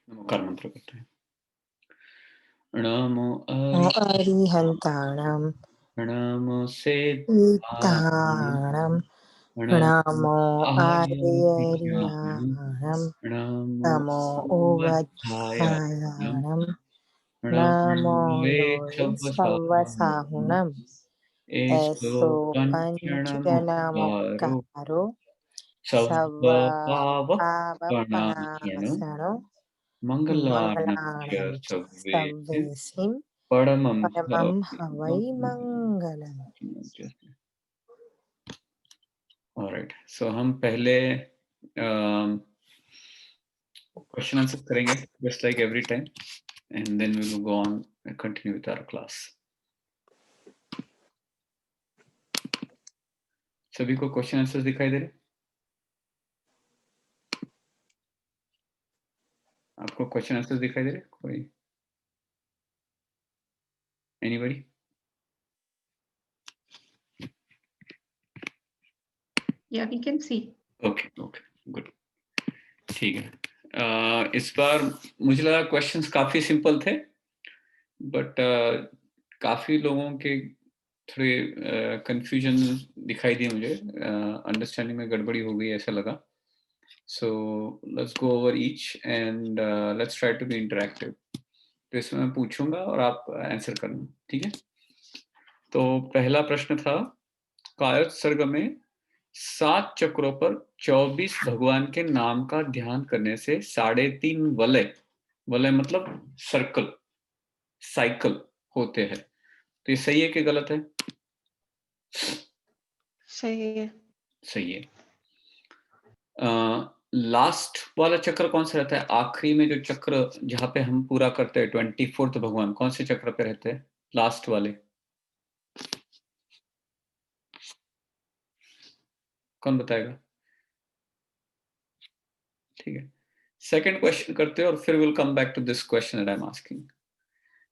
नमोकार मंत्र करते हैं। नमो अरिहन्ताणां नमो सिद्धाणां नमो आर्याभ्यां आर्यरियाणां नमो नमो उवध्यायाभ्यां उवध्यायानं नमो नमो लोये वेक्षवसाहुनं सवसाहुनं एषो एषो कञ्चनमुक्तारो पञ्चनमुक्तारो सर्वपावपणाशनो सर्वपावपणासनो मङ्गलार्णवस्य मङ्गलानं च सव्येति सव्येसिं परमं परमं हवै मङ्गलम्। ऑलराइट, सो हम पहले क्वेश्चन आंसर करेंगे just like every time, and then we will go on and continue with our class. सभी को क्वेश्चन आंसर दिखाई दे रहे? आपको क्वेश्चन आंसर दिखाई दे रहे? कोई anybody? Yeah, we can see. Okay okay good, ठीक है। इस बार मुझे लगा क्वेश्चंस काफी सिंपल थे, बट काफी लोगों के थोड़े कंफ्यूजन दिखाई दिए मुझे, अंडरस्टैंडिंग में गड़बड़ी हो गई ऐसा लगा। So let's go over each and let's try to be interactive. तो इसमें मैं पूछूंगा और आप आंसर करना, ठीक है? तो पहला प्रश्न था, कायोत्सर्ग सर्ग में 7 चक्रों पर 24 भगवान के नाम का ध्यान करने से 3.5 वलय, वलय मतलब सर्कल, साइकिल होते हैं। तो ये सही है कि गलत है? सही है। सही है। लास्ट वाला चक्र कौन सा रहता है? आखिरी में जो चक्र जहां पे हम पूरा करते हैं 24th भगवान, कौन से चक्र पे रहते हैं लास्ट वाले? कौन बताएगा? ठीक है, सेकंड क्वेश्चन करते हैं और फिर will come back to this question that I am asking.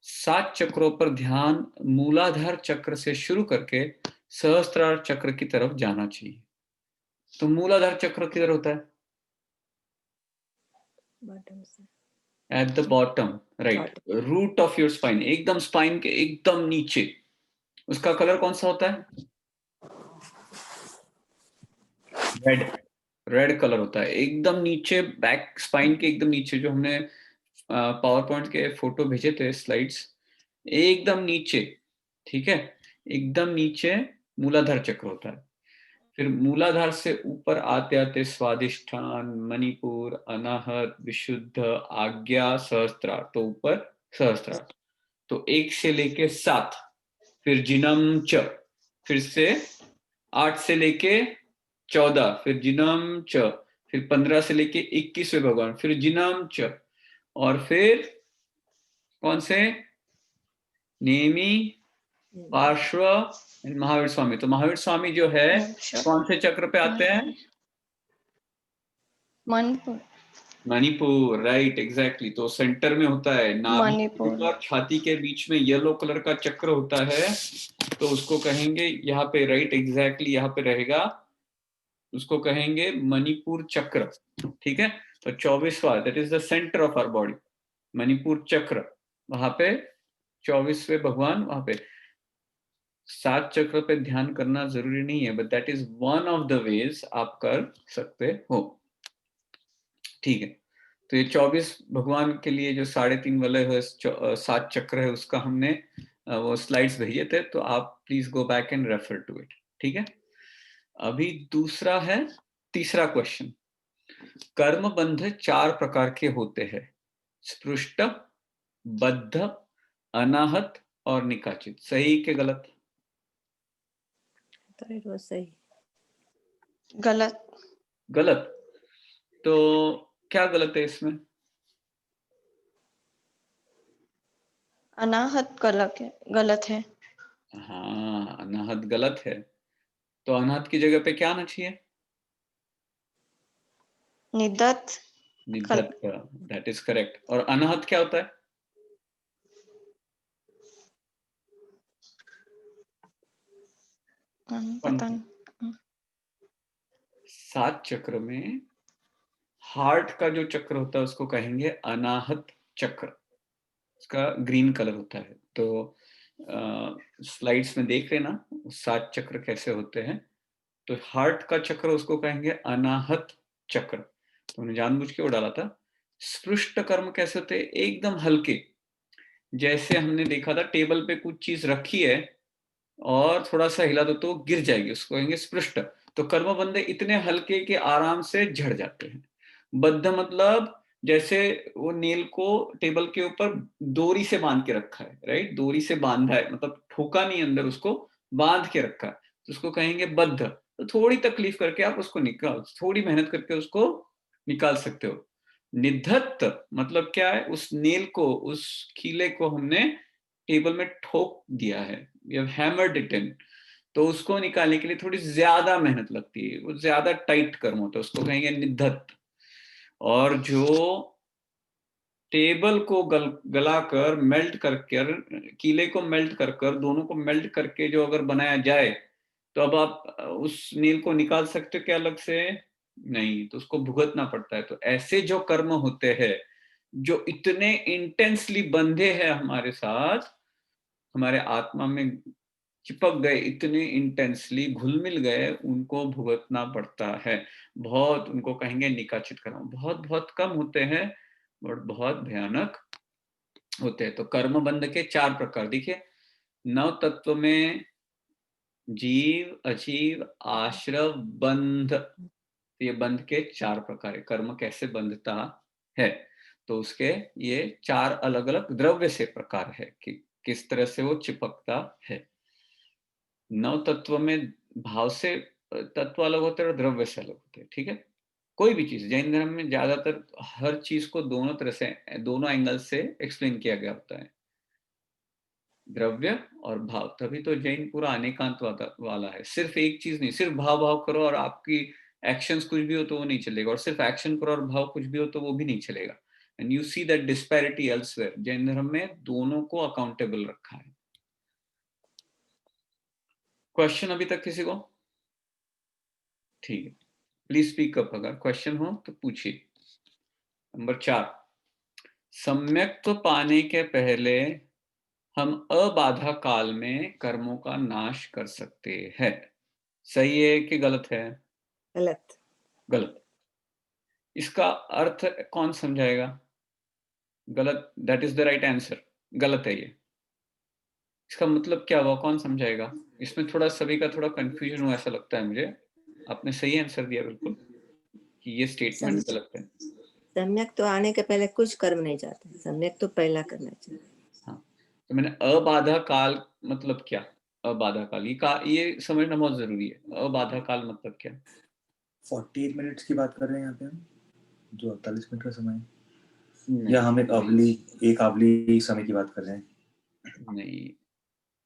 7 चक्रों पर ध्यान मूलाधार चक्र से शुरू करके सहस्त्रार चक्र की तरफ जाना चाहिए। तो मूलाधार चक्र किधर होता है? बॉटम से at the bottom, right, root of your spine, एकदम स्पाइन के एकदम नीचे। उसका कलर कौन सा होता है? रेड, रेड कलर होता है एकदम नीचे, बैक स्पाइन के एकदम नीचे। जो हमने पावर पॉइंट के फोटो भेजे थे, स्लाइड्स, एकदम नीचे, ठीक है, एकदम नीचे मूलाधार चक्र होता है। फिर मूलाधार से ऊपर आते आते स्वादिष्ठान, मणिपुर, अनाहत, विशुद्ध, आज्ञा, सहस्त्रार, तो ऊपर सहस्त्रार। तो 1 से लेके 7, फिर जिनम च, फिर से 8 से लेके 14, फिर जिनम च, फिर 15 से लेके 21वें भगवान, फिर जिनम च, और फिर कौन से? नेमी, पार्श्व, महावीर स्वामी। तो महावीर स्वामी जो है कौन से चक्र पे आते हैं? मणिपुर। Manipur, right, exactly. तो सेंटर में होता है, नाभि के ऊपर छाती के बीच में येलो कलर का चक्र होता है, तो उसको कहेंगे यहाँ पे, राइट, एग्जैक्टली यहाँ पे रहेगा, उसको कहेंगे मणिपुर चक्र, ठीक है? तो 24वां, that is the centre of our body, Manipur चक्र, वहां पे 24वें भगवान वहां पे। 7 चक्र पे ध्यान करना जरूरी नहीं है, but that is one of the ways आप कर सकते हो, ठीक है? तो ये 24 भगवान के लिए जो 3.5 वलय है, 7 चक्र है, उसका हमने वो स्लाइड्स भेजे थे, तो आप please go back and refer to it, ठीक है? अभी दूसरा है, तीसरा क्वेश्चन। कर्म बंध 4 प्रकार के होते हैं, स्पृष्ट, बद्ध, अनाहत और निकाचित। सही के गलत? तो सही। गलत। गलत? तो क्या गलत है इसमें? अनाहत गलत है। हाँ, अनाहत गलत है। तो अनाहत की जगह पे क्या आना चाहिए? निदत। निधत्त, दैट इज करेक्ट। और अनाहत क्या होता है? पता नहीं। 7 चक्र में हार्ट का जो चक्र होता है उसको कहेंगे अनाहत चक्र, उसका ग्रीन कलर होता है। तो स्लाइड्स में देख रहे ना 7 चक्र कैसे होते हैं, तो हार्ट का चक्र उसको कहेंगे अनाहत चक्र, तो उन्हें जानबूझ के वो डाला था। स्पृष्ट कर्म कैसे होते हैं, एकदम हल्के, जैसे हमने देखा था टेबल पे कुछ चीज रखी है और थोड़ा सा हिला दो तो गिर जाएगी, उसको कहेंगे स्पृष्ट। तो कर्म बंधे इतने हल्के कि आराम से झड़ जाते हैं। बद्ध मतलब जैसे वो नेल को टेबल के ऊपर डोरी से बांध के रखा है, राइट, डोरी से बांधा है, मतलब ठोका नहीं अंदर, उसको बांध के रखा है, तो उसको कहेंगे बद्ध। तो थोड़ी तकलीफ करके आप उसको निकाल, थोड़ी मेहनत करके उसको निकाल सकते हो। निधत्त मतलब क्या है, उस नेल को, उस खीले को हमने टेबल में ठोक दिया है, we have hammered it in, तो उसको निकालने के लिए थोड़ी ज्यादा मेहनत लगती है, वो ज्यादा टाइट कर्म होता है, उसको कहेंगे निधत्त। और जो टेबल को गलाकर मेल्ट करके, कीले को मेल्ट कर दोनों को मेल्ट करके जो अगर बनाया जाए, तो अब आप उस नील को निकाल सकते हो क्या अलग से? नहीं, तो उसको भुगतना पड़ता है। तो ऐसे जो कर्म होते हैं जो इतने इंटेंसली बंधे हैं हमारे साथ, हमारे आत्मा में चिपक गए, इतने इंटेंसली घुल मिल गए, उनको भुगतना पड़ता है। बहुत, उनको कहेंगे निकाचित कर्म, बहुत बहुत कम होते हैं बट बहुत भयानक होते हैं। तो कर्म बंध के 4 प्रकार देखिए, नव तत्व में जीव, अजीव, आश्रव, बंध, ये बंध के 4 प्रकार है। कर्म कैसे बंधता है, तो उसके ये 4 अलग अलग द्रव्य से प्रकार है कि किस तरह से वो चिपकता है। नव तत्व में भाव से तत्व अलग होते हैं और द्रव्य से अलग होते हैं, ठीक है। कोई भी चीज जैन धर्म में ज्यादातर हर चीज को दोनों तरह से, दोनों एंगल से एक्सप्लेन किया गया होता है, द्रव्य और भाव। तभी तो जैन पूरा अनेकांत वाला है, सिर्फ एक चीज नहीं, सिर्फ भाव भाव करो और आपकी एक्शंस कुछ भी हो तो वो नहीं चलेगा, और सिर्फ एक्शन करो और भाव कुछ भी हो तो वो भी नहीं चलेगा। And you see that disparity elsewhere. Jain धर्म में दोनों को अकाउंटेबल रखा है। क्वेश्चन अभी तक किसी को? ठीक है, प्लीज स्पीक अप, अगर क्वेश्चन हो तो पूछिए। नंबर 4, सम्यक्त्व पाने के पहले हम अबाधा काल में कर्मों का नाश कर सकते हैं। सही है कि गलत है? गलत। गलत। इसका अर्थ कौन समझाएगा? गलत, that is the right answer, गलत है ये। इसका मतलब क्या हुआ, कौन समझाएगा? इसमें थोड़ा सभी का थोड़ा कंफ्यूजन हुआ ऐसा लगता है मुझे। आपने सही आंसर दिया बिल्कुल कि ये स्टेटमेंट गलत है। सम्यक तो आने के पहले कुछ कर्म नहीं जाते, सम्यक तो पहला करना चाहिए। हाँ, तो मैंने अबाधा काल मतलब क्या, अबाधा काल ये समझना बहुत जरूरी है। अबाधा काल मतलब क्या? 48 मिनट्स की बात कर रहे हैं यहाँ पे हम, जो 48 मिनट का समय है, नहीं, या हम एक आवली समय की बात कर रहे हैं? नहीं,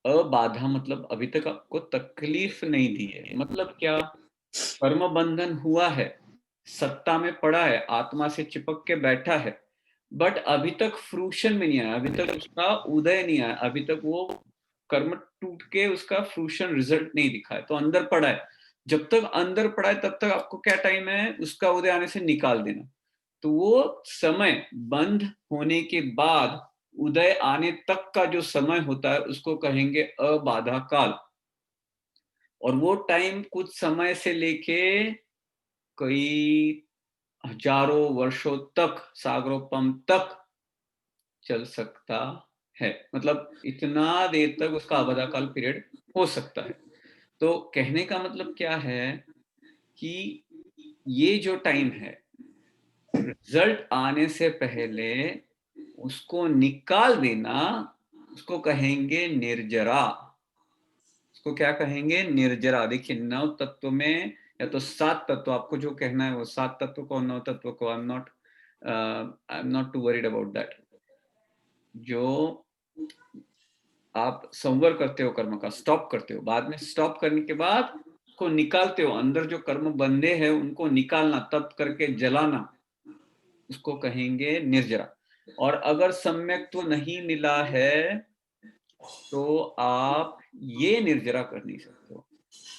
अबाधा मतलब अभी तक आपको तकलीफ नहीं दी है। मतलब क्या, कर्म बंधन हुआ है, सत्ता में पड़ा है, आत्मा से चिपक के बैठा है, बट अभी तक फ्रूशन में नहीं आया, अभी तक उसका उदय नहीं आया, अभी तक वो कर्म टूट के उसका फ्रूशन रिजल्ट नहीं दिखा है, तो अंदर पड़ा है। जब तक अंदर पड़ा है तब तक आपको क्या टाइम है, उसका उदय आने से निकाल देना। तो वो समय बंध होने के बाद उदय आने तक का जो समय होता है उसको कहेंगे अबाधा काल। और वो टाइम कुछ समय से लेके कई हजारों वर्षों तक, सागरोपम तक चल सकता है। मतलब इतना देर तक उसका अबाधा काल पीरियड हो सकता है। तो कहने का मतलब क्या है कि ये जो टाइम है, रिजल्ट आने से पहले उसको निकाल देना, उसको कहेंगे निर्जरा। उसको क्या कहेंगे? निर्जरा। देखिए, नव तत्व में या तो 7 तत्व, आपको जो कहना है वो 7 तत्व को, 9 तत्व को, I am not to worried about that. जो आप संवर करते हो कर्म का, स्टॉप करते हो, बाद में स्टॉप करने के बाद को निकालते हो, अंदर जो कर्म बंधे हैं उनको निकालना, तप करके जलाना, उसको कहेंगे निर्जरा। और अगर सम्यक्त्व नहीं मिला है तो आप ये निर्जरा कर नहीं सकते हो।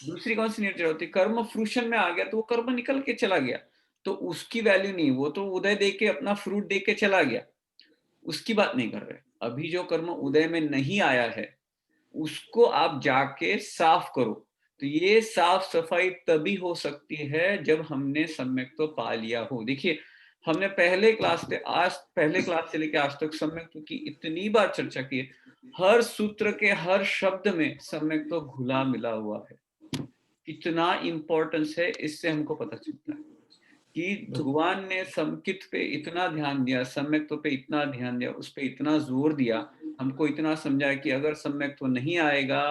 दूसरी कौन सी निर्जरा होती है? कर्म फ्रूशन में आ गया तो वो कर्म निकल के चला गया, तो उसकी वैल्यू नहीं, वो तो उदय दे के अपना फ्रूट दे के चला गया, उसकी बात नहीं कर रहे। अभी जो कर्म उदय में नहीं आया है उसको आप जाके साफ करो। तो ये साफ सफाई तभी हो सकती है जब हमने सम्यक्त्व पा लिया हो। देखिए हमने पहले क्लास से लेकर आज तक सम्यक्त्व की इतनी बार चर्चा की है, हर सूत्र के हर शब्द में सम्यक्त्व घुला मिला हुआ है। कितना इंपॉर्टेंस है इससे हमको पता चलता है कि भगवान ने समकित पे इतना ध्यान दिया, सम्यक्त्व पे इतना ध्यान दिया, उस पे इतना जोर दिया, हमको इतना समझाया कि अगर सम्यक्त्व नहीं आएगा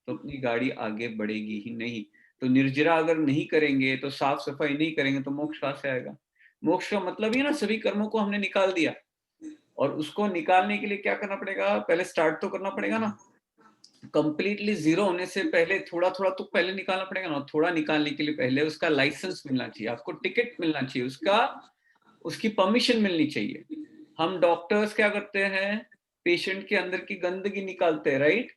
तो अपनी गाड़ी आगे बढ़ेगी ही नहीं। तो निर्जरा अगर नहीं करेंगे, तो साफ सफाई नहीं करेंगे, तो मोक्ष कहाँ से आएगा? मोक्ष का मतलब ही ना सभी कर्मों को हमने निकाल दिया, और उसको निकालने के लिए क्या करना पड़ेगा? पहले स्टार्ट तो करना पड़ेगा ना। कंप्लीटली जीरो होने से पहले थोड़ा थोड़ा तो पहले निकालना पड़ेगा ना। थोड़ा निकालने के लिए पहले उसका लाइसेंस मिलना चाहिए, आपको टिकट मिलना चाहिए, उसकी परमिशन मिलनी चाहिए। हम डॉक्टर्स क्या करते हैं? पेशेंट के अंदर की गंदगी निकालते हैं, राइट?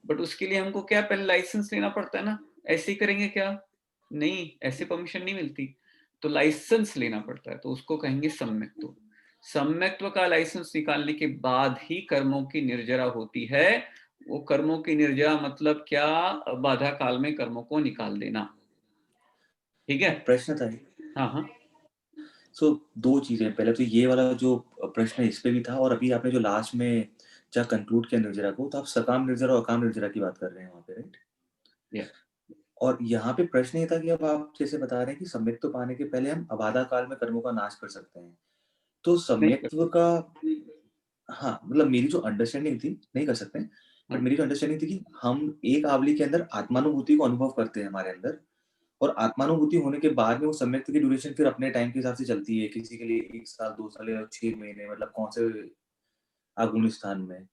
बट उसके लिए हमको क्या पहले लाइसेंस लेना पड़ता है ना। ऐसे ही करेंगे क्या? नहीं, ऐसे परमिशन नहीं मिलती, तो लाइसेंस लेना पड़ता है, तो उसको कहेंगे सम्यक्त्व। सम्यक्त्व का लाइसेंस निकालने के बाद ही कर्मों की निर्जरा होती है। वो कर्मों की निर्जरा मतलब क्या? बाधा काल में कर्मों को निकाल देना। ठीक है? प्रश्न था हाँ हाँ। सो दो चीजें, पहले तो ये वाला जो प्रश्न है इस पे भी था, और अभी आपने जो लास्ट में जहाँ कंक्लूड किया निर्जरा को, तो आप सकाम निर्जरा और अकाम निर्जरा की बात कर रहे हैं वहाँ पे, राइट? Yeah. और यहाँ पे प्रश्न ये था कि अब आप जैसे बता रहे हैं कि सम्यक्त्व पाने के पहले हम अबाधा काल में कर्मों का नाश कर सकते हैं, तो नहीं कर सम्यक्त्व का, हाँ मतलब मेरी जो अंडरस्टैंडिंग थी, नहीं कर सकते, बट मेरी जो अंडरस्टैंडिंग थी कि हम एक आवली के अंदर आत्मानुभूति को अनुभव करते हैं हमारे अंदर, और आत्मानुभूति होने के बाद में वो सम्यक्त्व की ड्यूरेशन फिर अपने टाइम के हिसाब से चलती है, किसी के लिए 1 साल 2 साल या 6 महीने, मतलब कौन से आगुनी स्थान में।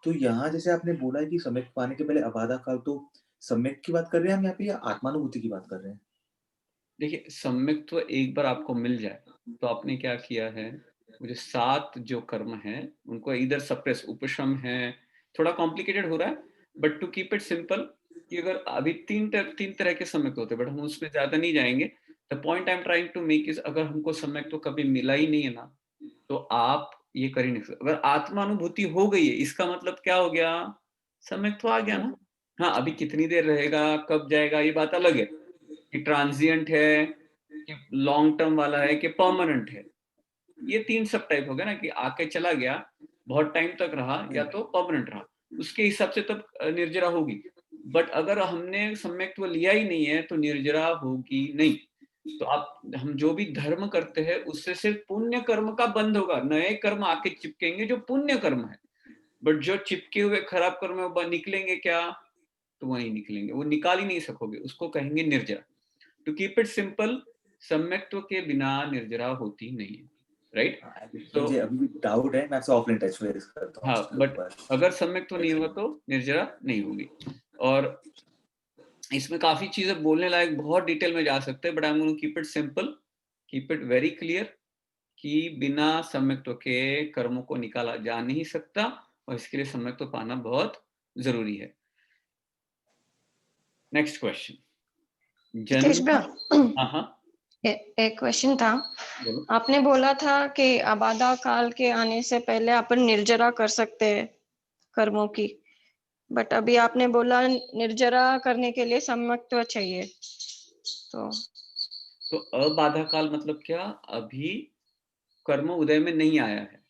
तो यहाँ जैसे आपने बोला है कि सम्यक्त्व पाने के पहले अबाधा काल, तो सम्यक् की बात कर रहे हैं हम यहाँ पे या आत्मानुभूति की बात कर रहे हैं? देखिए सम्यक्त्व एक बार आपको मिल जाए तो आपने क्या किया है, वो जो 7 जो कर्म है उनको इधर सप्रेस, उपशम है, थोड़ा कॉम्प्लिकेटेड हो रहा है, but to keep it simple कि अगर अभी तीन तरह के सम्यक्त्व होते हैं, बट हम उसमें ज्यादा नहीं जाएंगे। The point I am trying to make is, अगर हमको सम्यक्त्व कभी मिला ही नहीं है ना, तो आप ये कर ही नहीं सकते। अगर आत्मानुभूति हो गई है इसका मतलब क्या हो गया? सम्यक्त्व आ गया ना। हाँ, अभी कितनी देर रहेगा, कब जाएगा, ये बात अलग है कि ट्रांजिएंट है कि लॉन्ग टर्म वाला है कि परमानेंट है। ये 3 सब टाइप हो गया ना, कि आके चला गया, बहुत टाइम तक रहा, या तो परमानेंट रहा, उसके हिसाब से तब निर्जरा होगी। बट अगर हमने सम्यक्त्व लिया ही नहीं है तो निर्जरा होगी नहीं। तो हम जो भी धर्म करते हैं उससे सिर्फ पुण्य कर्म का बंध होगा, नए कर्म आके चिपकेंगे जो पुण्य कर्म है। बट जो चिपके हुए खराब कर्म है वो निकलेंगे क्या? तो वही निकलेंगे, वो निकाल ही नहीं सकोगे, उसको कहेंगे निर्जरा। टू कीप इट सिंपल, सम्यक्त्व के बिना निर्जरा होती नहीं है, राइट? तो मुझे अभी भी डाउट है, मैं आपसे ऑफलाइन टच बेस करता हूँ हाँ, इसके बट ऊपर। अगर सम्यक्त्व नहीं होगा तो निर्जरा नहीं होगी। और इसमें काफी चीजें बोलने लायक, बहुत डिटेल में जा सकते हैं, but I am going to keep it simple, keep it very clear कि बिना सम्यक्त्व के कर्मों को निकाला जा नहीं सकता, और इसके लिए सम्यक्त्व पाना बहुत जरूरी है। Next question. हितेश जन्म। भैया, हाँ हाँ, एक क्वेश्चन था। बोलो। आपने बोला था कि अबाधा काल के आने से पहले अपन निर्जरा कर सकते हैं कर्मों की, बट अभी आपने बोला निर्जरा करने के लिए सम्यक्त्व चाहिए, तो अबाधा काल मतलब क्या? अभी कर्म उदय में नहीं आया है,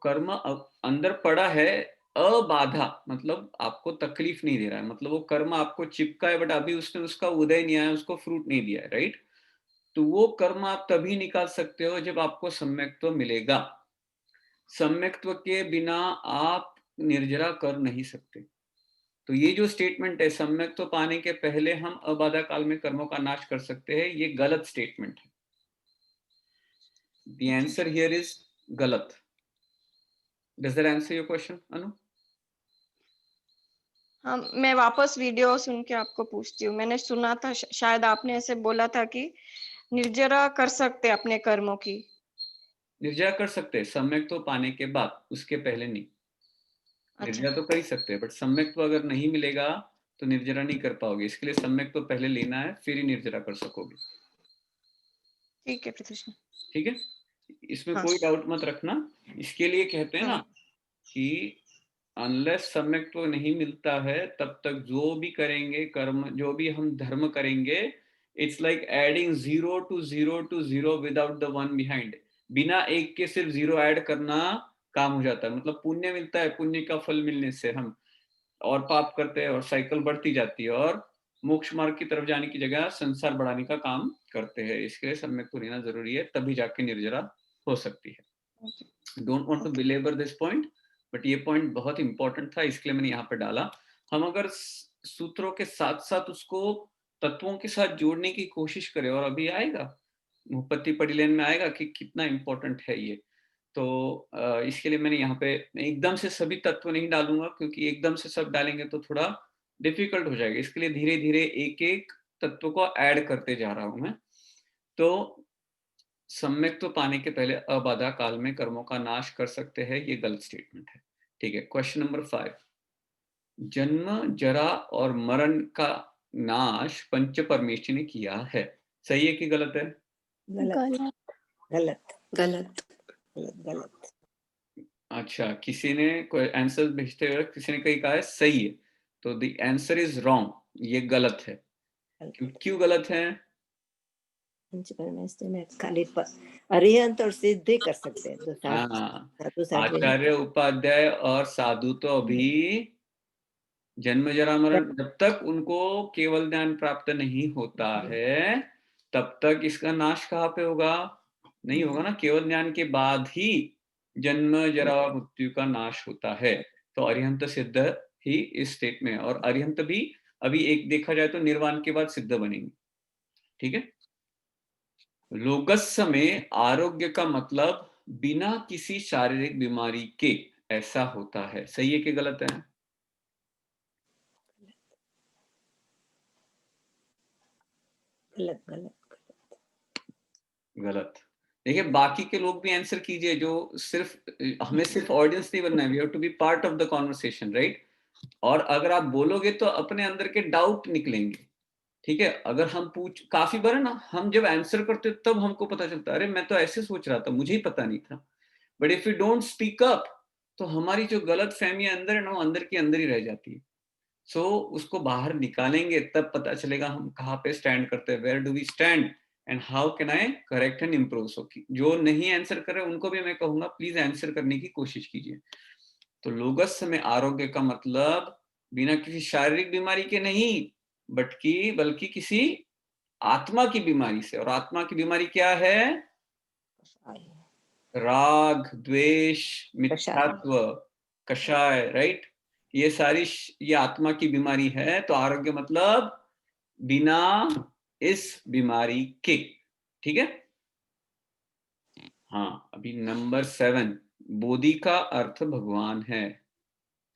कर्म अंदर पड़ा है, अबाधा मतलब आपको तकलीफ नहीं दे रहा है, मतलब वो कर्म आपको चिपका है, बट अभी उसने उसका उदय नहीं आया, उसको फ्रूट नहीं दिया है, राइट? तो वो कर्म आप तभी निकाल सकते हो जब आपको सम्यक्त्व मिलेगा। सम्यक्त्व के बिना आप निर्जरा कर नहीं सकते। तो ये जो स्टेटमेंट है सम्यक्त्व पाने के पहले हम अबाधा काल में कर्मों का नाश कर सकते हैं, ये गलत स्टेटमेंट है। The answer here is galat. Does that answer your question, Anu? हाँ, मैं वापस वीडियो सुन के आपको पूछती हूँ। मैंने सुना था, शायद आपने ऐसे बोला था कि निर्जरा कर सकते अपने कर्मों की। निर्जरा कर सकते हैं सम्यक्त्व पाने के बाद, उसके पहले नहीं। निर्जरा तो कर ही सकते हैं, बट सम्यक्त्व अगर नहीं मिलेगा तो निर्जरा नहीं कर पाओगे, इसके लिए सम्यक्त्व पहले लेना है, फिर ही निर्जरा कर सकोगे। ठीक है प्रत्युष। ठीक है, इसमें हाँ। कोई डाउट मत रखना। इसके लिए कहते हैं ना हाँ। कि अनलेस सम्यक्त्व नहीं मिलता है तब तक जो भी करेंगे कर्म, जो भी हम धर्म करेंगे, it's like adding 0 to 0 to 0 without the one behind. बिना एक के सिर्फ 0 ऐड करना काम हो जाता है। मतलब पुण्य मिलता है, पुण्य का फल मिलने से हम और पाप करते हैं और साइकिल बढ़ती जाती है और मोक्ष मार्ग की तरफ जाने की जगह संसार बढ़ाने का काम करते हैं। इसके लिए सम्यक्त्व रहना जरूरी है, तभी जाके निर्जरा हो सकती है। Don't want to belabour this point, but ये पॉइंट बहुत इंपॉर्टेंट था, इसके लिए मैंने यहाँ पे डाला। हम अगर सूत्रों के साथ साथ उसको तत्वों के साथ जोड़ने की कोशिश करें, और अभी आएगा मुपत्ति पडिलेन में आएगा कि कितना इंपॉर्टेंट है ये। तो इसके लिए मैंने यहाँ पे एकदम से सभी तत्व नहीं डालूंगा, क्योंकि एकदम से सब डालेंगे तो थोड़ा डिफिकल्ट हो जाएगा। इसके लिए धीरे धीरे एक एक तत्व को ऐड करते जा रहा हूं मैं। तो सम्यक्त्व पाने के पहले अबाधा काल में कर्मों का नाश कर सकते हैं, ये गलत स्टेटमेंट है। ठीक है, क्वेश्चन नंबर 5, जन्म जरा और मरण का नाश पंच परमेश्वर ने किया है, सही है कि गलत है? गलत गलत गलत गलत गलत। अच्छा, किसी ने कोई आंसर भेजते हुए किसी ने कहीं कहा है सही है, तो द आंसर इज रॉन्ग, ये गलत है। क्यों गलत है? पंच परमेश्वर में खाली अरिहंत और सिद्धि कर सकते हैं, हाँ, साधु साध्वी नहीं। आचार्य उपाध्याय और साधु तो अभी जन्म जरा मरण, जब तक उनको केवल ज्ञान प्राप्त नहीं होता है तब तक इसका नाश कहाँ पे होगा? नहीं होगा ना। केवल ज्ञान के बाद ही जन्म जरा मृत्यु का नाश होता है। तो अरिहंत सिद्ध ही इस स्टेट में है, और अरिहंत भी अभी एक देखा जाए तो निर्वाण के बाद सिद्ध बनेंगे। ठीक है, लोगस्य में आरोग्य का मतलब बिना किसी शारीरिक बीमारी के ऐसा होता है, सही है कि गलत है? गलत गलत गलत। देखिए, बाकी के लोग भी आंसर कीजिए, जो सिर्फ हमें सिर्फ ऑडियंस नहीं बनना है, we have to be part of the conversation, right? और अगर आप बोलोगे तो अपने अंदर के डाउट निकलेंगे। ठीक है, अगर हम काफी बार है ना, हम जब आंसर करते तब हमको पता चलता है अरे मैं तो ऐसे सोच रहा था, मुझे ही पता नहीं था। But if you don't speak up तो हमारी जो गलत फहमी अंदर है ना, वो अंदर की अंदर ही रह जाती है। सो उसको बाहर निकालेंगे तब पता चलेगा हम कहाँ पे स्टैंड करते हैं, where do we stand and how can I correct and improve. So जो नहीं आंसर कर रहे उनको भी मैं कहूंगा प्लीज आंसर करने की कोशिश कीजिए। तो लोगस्य में आरोग्य का मतलब बिना किसी शारीरिक बीमारी के नहीं, बल्कि किसी आत्मा की बीमारी से। और आत्मा की बीमारी क्या है? राग, द्वेष, मिथ्यात्व, कषाय, राइट? ये आत्मा की बीमारी है। तो आरोग्य मतलब बिना इस बीमारी के। ठीक है, हाँ। अभी नंबर 7, बोधि का अर्थ भगवान है,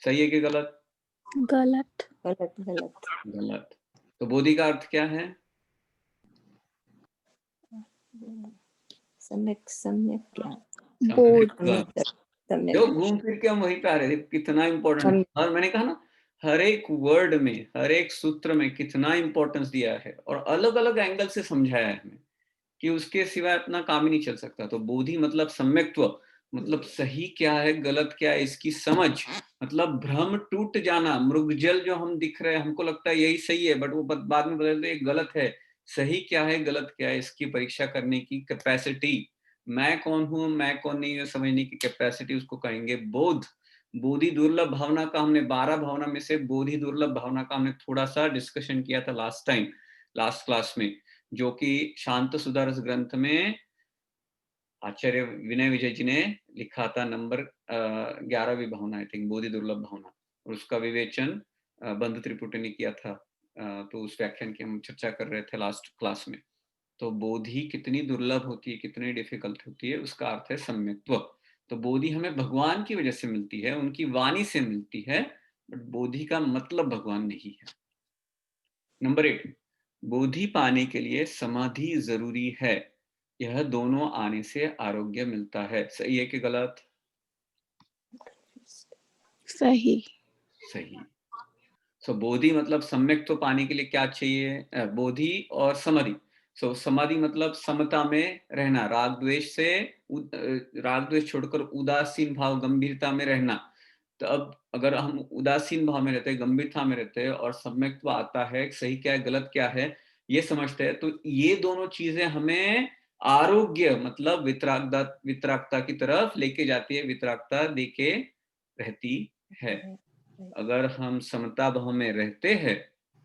सही है कि गलत? गलत गलत गलत गलत। तो बोधि का अर्थ क्या है? सम्यक सम्यक क्या? बोध सम्यक जो घूम फिर के हम वहीं पे आ रहे थे, कितना इंपॉर्टेंट है। और मैंने कहा ना, हर एक वर्ड में, हर एक सूत्र में कितना इंपॉर्टेंस दिया है और अलग अलग एंगल से समझाया है हमें कि उसके सिवाय अपना काम ही नहीं चल सकता। तो बोधि मतलब सम्यक्त्व, मतलब सही क्या है गलत क्या है इसकी समझ, मतलब भ्रम टूट जाना। मृगजल जो हम दिख रहे हैं, हमको लगता है यही सही है, बट वो बाद में बदलते ये गलत है। सही क्या है गलत क्या है इसकी परीक्षा करने की कैपेसिटी, मैं कौन हूं मैं कौन नहीं हूं समझने की कैपेसिटी, उसको कहेंगे बोध। बोधि दुर्लभ भावना का हमने 12 भावना में से बोधि दुर्लभ भावना का हमने थोड़ा सा डिस्कशन किया था लास्ट क्लास में, जो कि शांत सुधारस ग्रंथ में आचार्य विनय विजय जी ने लिखा था। नंबर 11वीं भावना आई थिंक, बोधि दुर्लभ भावना, और उसका विवेचन बंधु त्रिपुटी ने किया था। तो उस व्याख्यान की हम चर्चा कर रहे थे लास्ट क्लास में। तो बोधि कितनी दुर्लभ होती है, कितनी डिफिकल्ट होती है, उसका अर्थ है सम्यक्त्व। तो बोधि हमें भगवान की वजह से मिलती है, उनकी वाणी से मिलती है, बट बोधि का मतलब भगवान नहीं है। नंबर 8, बोधि पाने के लिए समाधि जरूरी है, यह दोनों आने से आरोग्य मिलता है, सही है कि गलत? सही सही। सो बोधि मतलब सम्यक्त्व पाने के लिए क्या चाहिए? बोधि और समाधि, सो समाधि मतलब समता में रहना, राग द्वेष छोड़कर उदासीन भाव गंभीरता में रहना। तो अब अगर हम उदासीन भाव में रहते हैं, गंभीरता में रहते हैं और सम्यक्त्व आता है, सही क्या है गलत क्या है ये समझते हैं, तो ये दोनों चीजें हमें आरोग्य मतलब वितरागता की तरफ लेके जाती है, वितरागता देके रहती है। अगर हम समता भाव में रहते हैं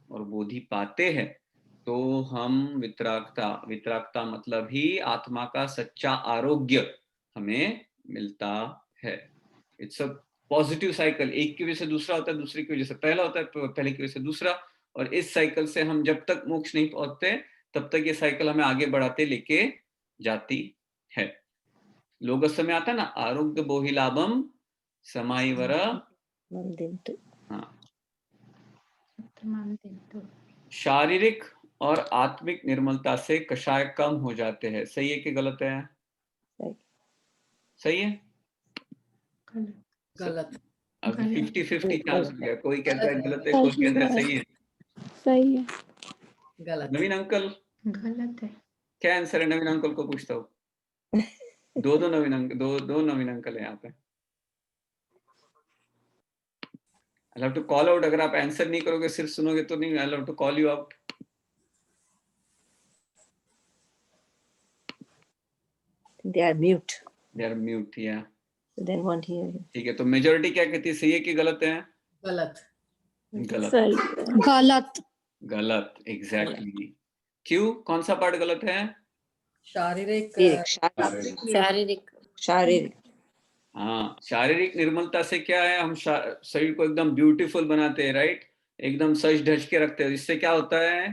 और बोधि पाते हैं तो हम वितरागता मतलब ही आत्मा का सच्चा आरोग्य हमें मिलता है। इट्स अ पॉजिटिव साइकिल, एक की वजह से दूसरा होता है, दूसरे की वजह से पहला होता है, पहले की वजह से दूसरा, और इस साइकिल से हम जब तक मोक्ष नहीं पहुंचते तब तक ये साइकिल हमें आगे बढ़ाते लेके जाती है। लोगों में आता है ना, आरोग्य बोहिलाभम समाईवर। हाँ, शारीरिक और आत्मिक निर्मलता से कषाय कम हो जाते हैं। सही है कि गलत है? सही है? गलत। अभी 50-50 चांस हो गया, कोई कहता है गलत है, कोई सही कहता है है। सही है। सही है। गलत। नवीन अंकल गलत है। क्या आंसर है? नवीन अंकल को पूछता हूँ। दो नवीन अंकल है यहाँ पे। I'll have to call out, अगर आप आंसर नहीं करोगे सिर्फ सुनोगे तो नहीं, I'll have to call you out. They are mute. They are mute, yeah. So they won't hear you. ठीक है, तो मेजोरिटी क्या कहती है, सही है कि गलत है? गलत। गलत। सही है। गलत। गलत, एग्जैक्टली। क्यों? कौन सा पार्ट गलत है? शारीरिक शारीरिक हाँ, शारीरिक निर्मलता से क्या है, हम शरीर को एकदम ब्यूटीफुल बनाते हैं, राइट, एकदम सज ढज के रखते हैं। इससे क्या होता है?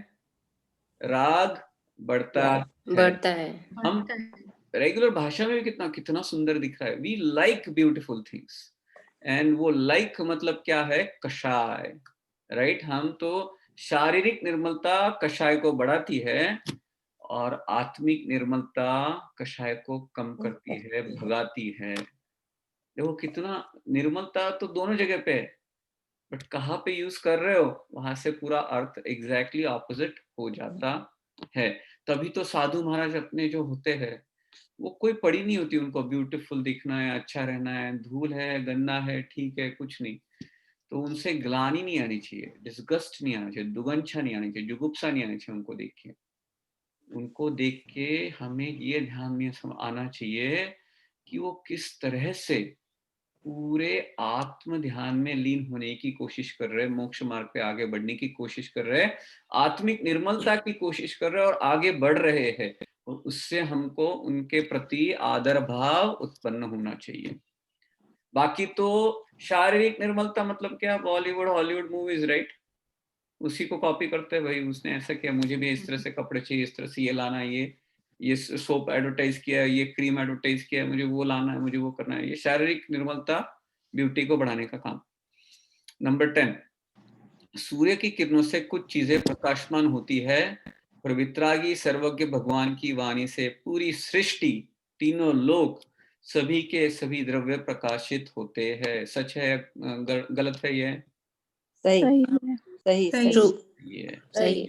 राग बढ़ता है। हम रेगुलर भाषा में भी कितना सुंदर दिख रहा है, we like beautiful things, and वो लाइक मतलब क्या है? कषाय, राइट। हम तो शारीरिक निर्मलता कषाय को बढ़ाती है और आत्मिक निर्मलता कषाय को कम करती है, भगाती है। देखो कितना निर्मलता तो दोनों जगह पे है, बट कहाँ पे यूज कर रहे हो वहां से पूरा अर्थ एग्जैक्टली ऑपोजिट हो जाता है। तभी तो साधु महाराज अपने जो होते हैं वो कोई पड़ी नहीं होती उनको, ब्यूटीफुल दिखना है, अच्छा रहना है, धूल है, गंदा है, ठीक है, कुछ नहीं, तो उनसे ग्लानि नहीं आनी चाहिए, डिस्गस्ट नहीं आना चाहिए, दुगंछा नहीं आनी चाहिए, जुगुप्सा नहीं आनी चाहिए। उनको देख के हमें ये ध्यान में आना चाहिए कि वो किस तरह से पूरे आत्म ध्यान में लीन होने की कोशिश कर रहे, मोक्ष मार्ग पे आगे बढ़ने की कोशिश कर रहे, आत्मिक निर्मलता की कोशिश कर रहे और आगे बढ़ रहे हैं, और उससे हमको उनके प्रति आदर भाव उत्पन्न होना चाहिए। बाकी तो शारीरिक निर्मलता मतलब क्या? बॉलीवुड हॉलीवुड मूवीज, राइट, उसी को कॉपी करते हैं, भाई उसने ऐसा किया, मुझे भी इस तरह से कपड़े चाहिए, इस तरह से ये लाना है, ये सोप एडवर्टाइज किया है, ये क्रीम एडवर्टाइज किया है, मुझे वो लाना है, मुझे वो करना है। ये शारीरिक निर्मलता, ब्यूटी को बढ़ाने का काम। नंबर 10, सूर्य की किरणों से कुछ चीजें प्रकाशमान होती है, और वितरागी सर्वज्ञ भगवान की वाणी से पूरी सृष्टि, तीनों लोक, सभी के सभी द्रव्य प्रकाशित होते हैं। सच है गलत है? ये सही।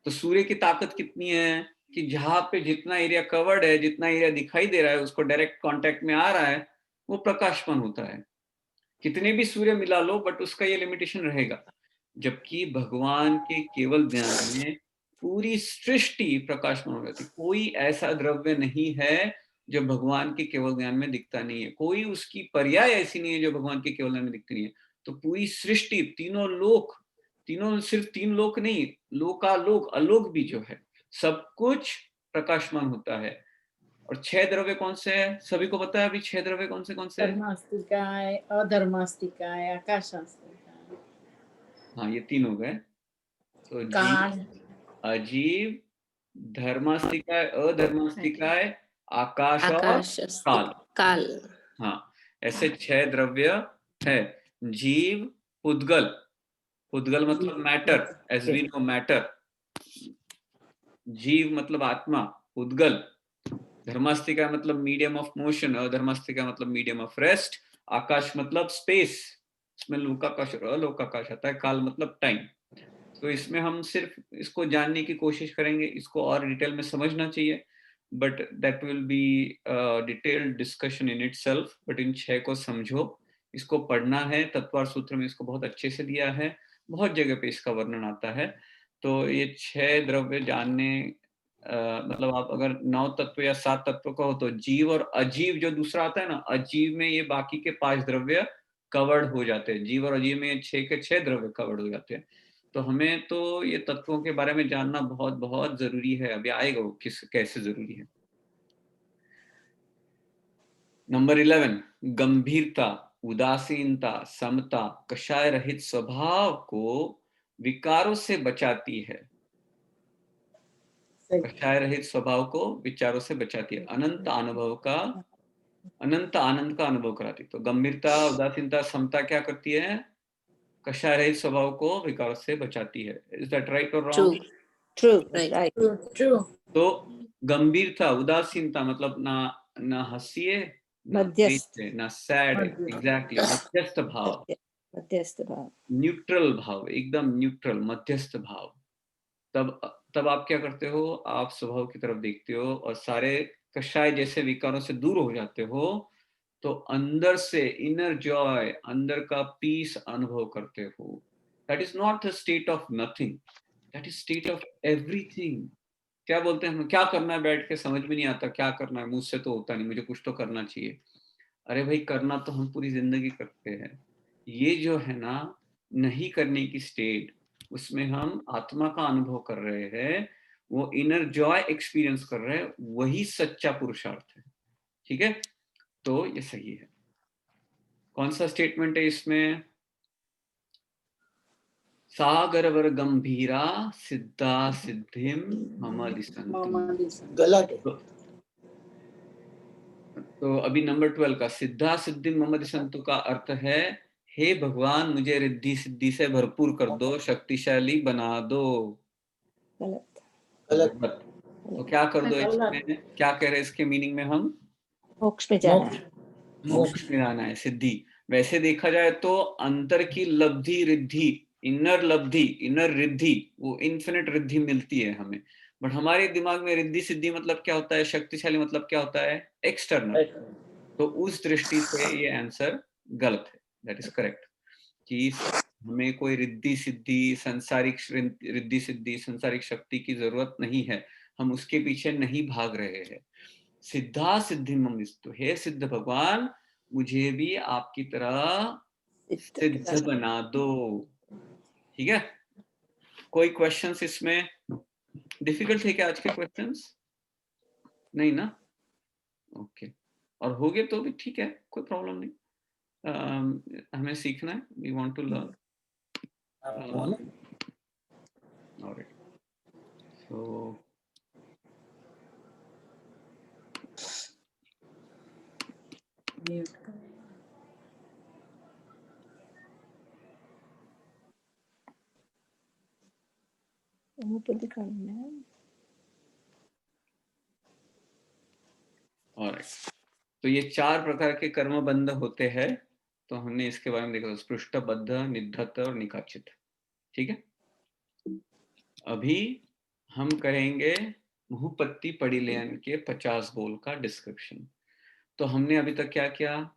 तो सूर्य की ताकत कितनी है कि जहां पे जितना एरिया कवर्ड है, जितना एरिया दिखाई दे रहा है, उसको डायरेक्ट कांटेक्ट में आ रहा है, वो प्रकाशमान होता है। कितने भी सूर्य मिला लो, बट उसका ये लिमिटेशन रहेगा। जबकि भगवान के केवल ज्ञान में पूरी सृष्टि प्रकाशमान हो जाती। कोई ऐसा द्रव्य नहीं है जो भगवान के केवल ज्ञान में दिखता नहीं है, कोई उसकी पर्याय ऐसी नहीं है जो भगवान के केवल ज्ञान में दिखती नहीं है। तो पूरी सृष्टि, तीनों लोक, तीनों सिर्फ 3 लोक नहीं, लोकालोक अलोक भी जो है, सब कुछ प्रकाशमान होता है। और 6 द्रव्य कौन से हैं? सभी को पता है अभी 6 द्रव्य कौन से हैं? धर्मास्तिकाय, अधर्मास्तिकाय, आकाशास्तिकाय। हाँ, ये 3 हो गए। तो काल, अजीव, धर्मास्तिकाय, अधर्मास्तिकाय, आकाश और काल। हाँ, ऐसे 6 द्रव्य है। जीव, पुद्गल, पुद्गल मतलब matter, as we know matter, जीव मतलब आत्मा, पुद्गल, धर्मास्तिका मतलब मीडियम ऑफ मोशन, अधर्मास्तिका मतलब मीडियम ऑफ रेस्ट, आकाश मतलब स्पेस, इसमें लोकाकाश और अलोकाकाश आता है, काल मतलब टाइम। तो इसमें हम सिर्फ इसको जानने की कोशिश करेंगे, इसको और डिटेल में समझना चाहिए, but that will be detailed discussion in itself. But in 6 को समझो, इसको पढ़ना है, तत्वार सूत्र में इसको बहुत अच्छे से दिया है, बहुत जगह पे इसका वर्णन आता है। तो ये 6 द्रव्य जानने, मतलब आप अगर 9 तत्व या 7 तत्व का हो तो जीव और अजीव जो दूसरा आता है ना, अजीव में ये बाकी के 5 द्रव्य कवर्ड हो जाते हैं, जीव और अजीव में 6 के 6 द्रव्य कवर्ड हो जाते हैं। तो हमें तो ये तत्वों के बारे में जानना बहुत बहुत जरूरी है। अभी आएगा वो कैसे जरूरी है। नंबर 11, गंभीरता, उदासीनता, समता, कषाय रहित स्वभाव को विकारों से बचाती है। कषाय रहित स्वभाव को विचारों से बचाती है, अनंत आनंद का अनुभव कराती है। तो गंभीरता, उदासीनता, समता क्या करती है? कषाय रहित स्वभाव को विकारों से बचाती है। इज दैट राइट और wrong? True, Right. Right. True. तो गंभीरता, उदासीनता मतलब ना हंसिए, ना मध्यस्थ। हंसिए, ना सैड, एग्जैक्टली मध्यस्थ भाव, मध्यस्थ भाव। न्यूट्रल भाव, एकदम न्यूट्रल मध्यस्थ भाव। तब आप क्या करते हो? आप स्वभाव की तरफ देखते हो और सारे कषाय जैसे विकारों से दूर हो जाते हो, तो अंदर से इनर जॉय, अंदर का पीस अनुभव करते हो। That is not the state of nothing, that is state of everything. क्या बोलते हैं हम, क्या करना है, बैठ के समझ में नहीं आता क्या करना है, मुझसे तो होता नहीं, मुझे कुछ तो करना चाहिए। अरे भाई, करना तो हम पूरी जिंदगी करते हैं। ये जो है ना नहीं करने की स्टेट, उसमें हम आत्मा का अनुभव कर रहे हैं, वो इनर जॉय एक्सपीरियंस कर रहे हैं, वही सच्चा पुरुषार्थ है। ठीक है, तो ये सही है। कौन सा स्टेटमेंट है इसमें? सागरवर गंभीरा सिद्धा सिद्धिम मम दिशन्तु। गलत है। तो अभी नंबर 12 का सिद्धा सिद्धिम मम दिशन्तु का अर्थ है, हे भगवान मुझे रिद्धि सिद्धि से भरपूर कर दो, शक्तिशाली बना दो। गलत। गलत। तो क्या कर दो इसमें? क्या कह रहे हैं इसके मीनिंग में हम? मोक्ष में जाना है। मोक्ष में जाना है, सिद्धि। वैसे देखा जाए तो अंतर की लब्धि रिद्धि, इनर लब्धि, इनर रिद्धि, वो इन्फिनिट रिद्धि मिलती है हमें। बट हमारे दिमाग में रिद्धि सिद्धि मतलब क्या होता है, शक्तिशाली मतलब क्या होता है? एक्सटर्नल। तो उस दृष्टि से ये आंसर गलत है। दैट इज करेक्ट कि हमें कोई रिद्धि सिद्धि, संसारिक रिद्धि सिद्धि, संसारिक शक्ति की जरूरत नहीं है, हम उसके पीछे नहीं भाग रहे हैं। सिद्धा सिद्धि ममिस्तु, हे सिद्ध भगवान मुझे भी आपकी तरह सिद्ध बना दो। ठीक है, कोई क्वेश्चंस इसमें? डिफिकल्ट है क्या आज के क्वेश्चंस? नहीं ना? ओके, और हो गए तो भी ठीक है, कोई प्रॉब्लम नहीं। हमें सीखना है, we want to learn. Alright, so Mute. ऊपर दिखाना है। ऑलराइट, तो ये 4 प्रकार के कर्म बंध होते हैं। तो हमने इसके बारे में देखा, स्पृष्ट, बद्ध, निद्धत और निकाचित। ठीक है, अभी हम करेंगे मुहुपत्ति पड़िलेन के 50 बोल का डिस्क्रिप्शन। तो हमने अभी तक क्या किया?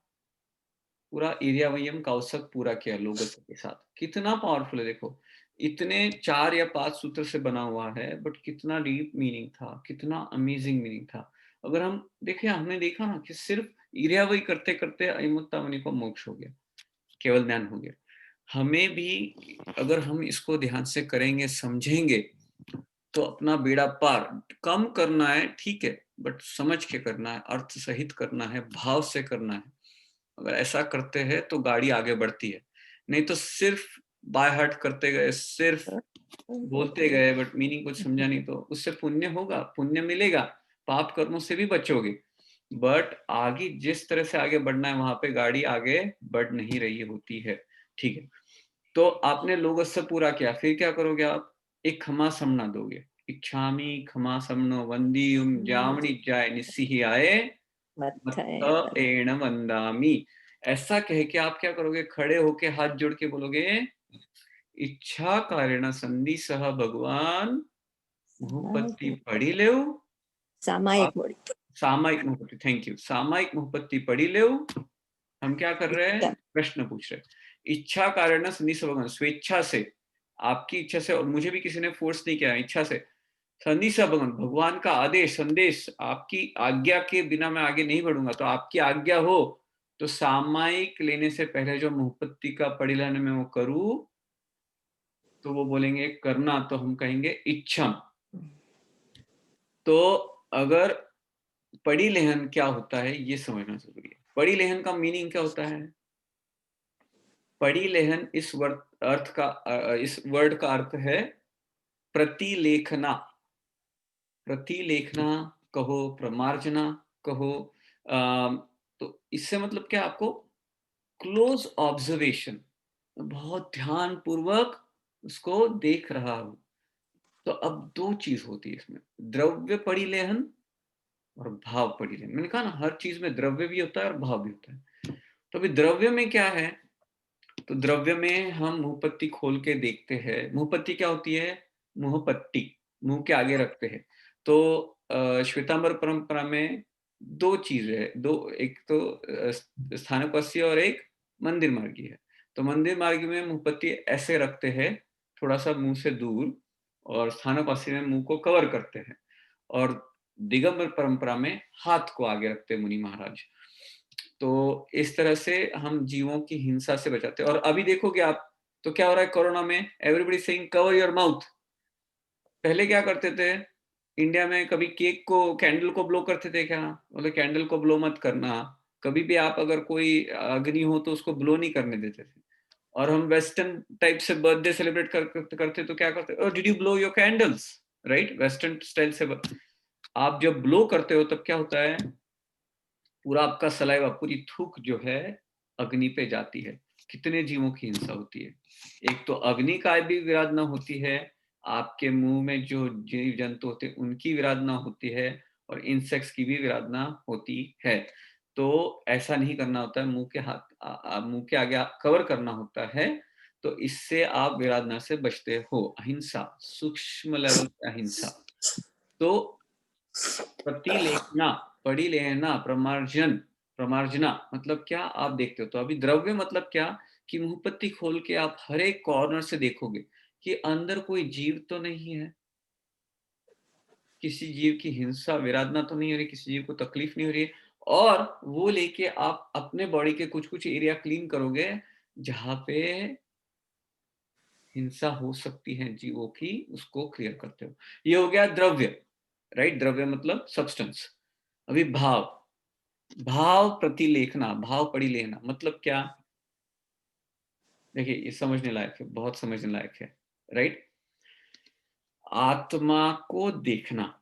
पूरा इरियावयम कौसक पूरा किया लोगस के साथ। कितना पावरफुल है देखो, इतने 4 या 5 सूत्र से बना हुआ है, बट कितना डीप मीनिंग था, कितना अमेजिंग मीनिंग था। अगर हम देखें, हमने देखा ना कि सिर्फ इरियावई करते करते अयमुत्ता मुनि को मोक्ष हो गया, केवल ज्ञान हो गया। हमें भी अगर हम इसको ध्यान से करेंगे, समझेंगे, तो अपना बेड़ा पार। कम करना है ठीक है, बट समझ के करना है, अर्थ सहित करना है, भाव से करना है। अगर ऐसा करते हैं तो गाड़ी आगे बढ़ती है, नहीं तो सिर्फ बाय हार्ट करते गए, सिर्फ बोलते गए, बट मीनिंग कुछ समझा नहीं, तो उससे पुण्य होगा, पुण्य मिलेगा, पाप कर्मों से भी बचोगे, बट आगे जिस तरह से आगे बढ़ना है वहां पे गाड़ी आगे बढ़ नहीं रही होती है। ठीक है, तो आपने लोगों से पूरा किया, फिर क्या करोगे आप? एक खमा समना दोगे। इच्छामी खमा समनो वंदीयुम जामणी जाय निस्सिहि आए मत्त एण वंदामी। ऐसा कह के आप क्या करोगे? खड़े होके हाथ जोड़ के बोलोगे, इच्छा कारेण संधि सह भगवान मुहपत्ति पढ़ी ले सामायिक मोड़ी सामायिक मुहपत्ति, थैंक यू, सामायिक मुहपत्ति पढ़ी ले। हम क्या कर रहे हैं, प्रश्न पूछ रहे हैं। इच्छा कारेण संधि सह भगवान, स्वेच्छा से, आपकी इच्छा से, और मुझे भी किसी ने फोर्स नहीं किया, इच्छा से संधि सह भगवान, भगवान का आदेश संदेश, आपकी आज्ञा के बिना मैं आगे नहीं बढ़ूंगा, तो आपकी आज्ञा हो तो सामायिक लेने से पहले जो मुहपत्ति का परिलान में वो करूं, तो वो बोलेंगे करना, तो हम कहेंगे इच्छम। तो अगर परिलेहन क्या होता है ये समझना जरूरी है। परिलेहन का मीनिंग क्या होता है? परिलेहन इस वर्ड का अर्थ है प्रतिलेखना। प्रतिलेखना कहो, प्रमार्जना कहो, तो इससे मतलब क्या, आपको क्लोज ऑब्जर्वेशन, बहुत ध्यान पूर्वक उसको देख रहा हूं। तो अब दो चीज होती है इसमें, द्रव्य परिलेहन और भाव परिलेहन। मैंने कहा ना, हर चीज में द्रव्य भी होता है और भाव भी होता है। तो अभी द्रव्य में क्या है, तो द्रव्य में हम मुहपत्ति खोल के देखते हैं। मुहपत्ति क्या होती है? मुहपत्ति मुंह के आगे रखते हैं। तो श्वेतांबर परंपरा में दो चीजें है, दो, एक तो स्थानकवासी और एक मंदिर मार्गी है। तो मंदिर मार्गी में मुहपत्ति ऐसे रखते हैं, थोड़ा सा मुंह से दूर, और स्थानकवासी में मुंह को कवर करते हैं, और दिगंबर परंपरा में हाथ को आगे रखते हैं मुनि महाराज। तो इस तरह से हम जीवों की हिंसा से बचाते हैं। और अभी देखोगे आप, तो क्या हो रहा है कोरोना में, everybody saying cover your mouth. पहले क्या करते थे इंडिया में, कभी केक को, कैंडल को ब्लो करते थे क्या? बोले कैंडल को ब्लो मत करना। कभी भी आप अगर कोई अग्नि हो तो उसको ब्लो नहीं करने देते थे। और हम वेस्टर्न टाइप से बर्थडे सेलिब्रेट करते तो क्या करते, did you blow your candles, right? Western style से आप जब ब्लो करते हो तब क्या होता है, पूरा आपका सलाइवा, पूरी थूक जो है अग्नि पे जाती है। कितने जीवों की हिंसा होती है। एक तो अग्नि का भी विराधना होती है, आपके मुंह में जो जीव जंतु होते हैं उनकी विराधना होती है, और इंसेक्ट्स की भी विराधना होती है। तो ऐसा नहीं करना होता है, मुंह के आगे कवर करना होता है। तो इससे आप विराधना से बचते हो। अहिंसा, सूक्ष्म लेवल पे अहिंसा। तो प्रतिलेखना, पढ़ी लेना, प्रमार्जना मतलब क्या, आप देखते हो। तो अभी द्रव्य मतलब क्या, कि मुहपत्ति खोल के आप हर एक कॉर्नर से देखोगे कि अंदर कोई जीव तो नहीं है, किसी जीव की हिंसा विराधना तो नहीं हो रही, किसी जीव को तकलीफ नहीं हो रही है। और वो लेके आप अपने बॉडी के कुछ कुछ एरिया क्लीन करोगे जहां पे हिंसा हो सकती है जीवों की, उसको क्लियर करते हो। ये हो गया द्रव्य, राइट? द्रव्य मतलब सब्सटेंस। अभी भाव, भाव प्रतिलेखना, भाव पढ़ी लेना मतलब क्या? देखिए ये समझने लायक है, बहुत समझने लायक है, राइट? आत्मा को देखना,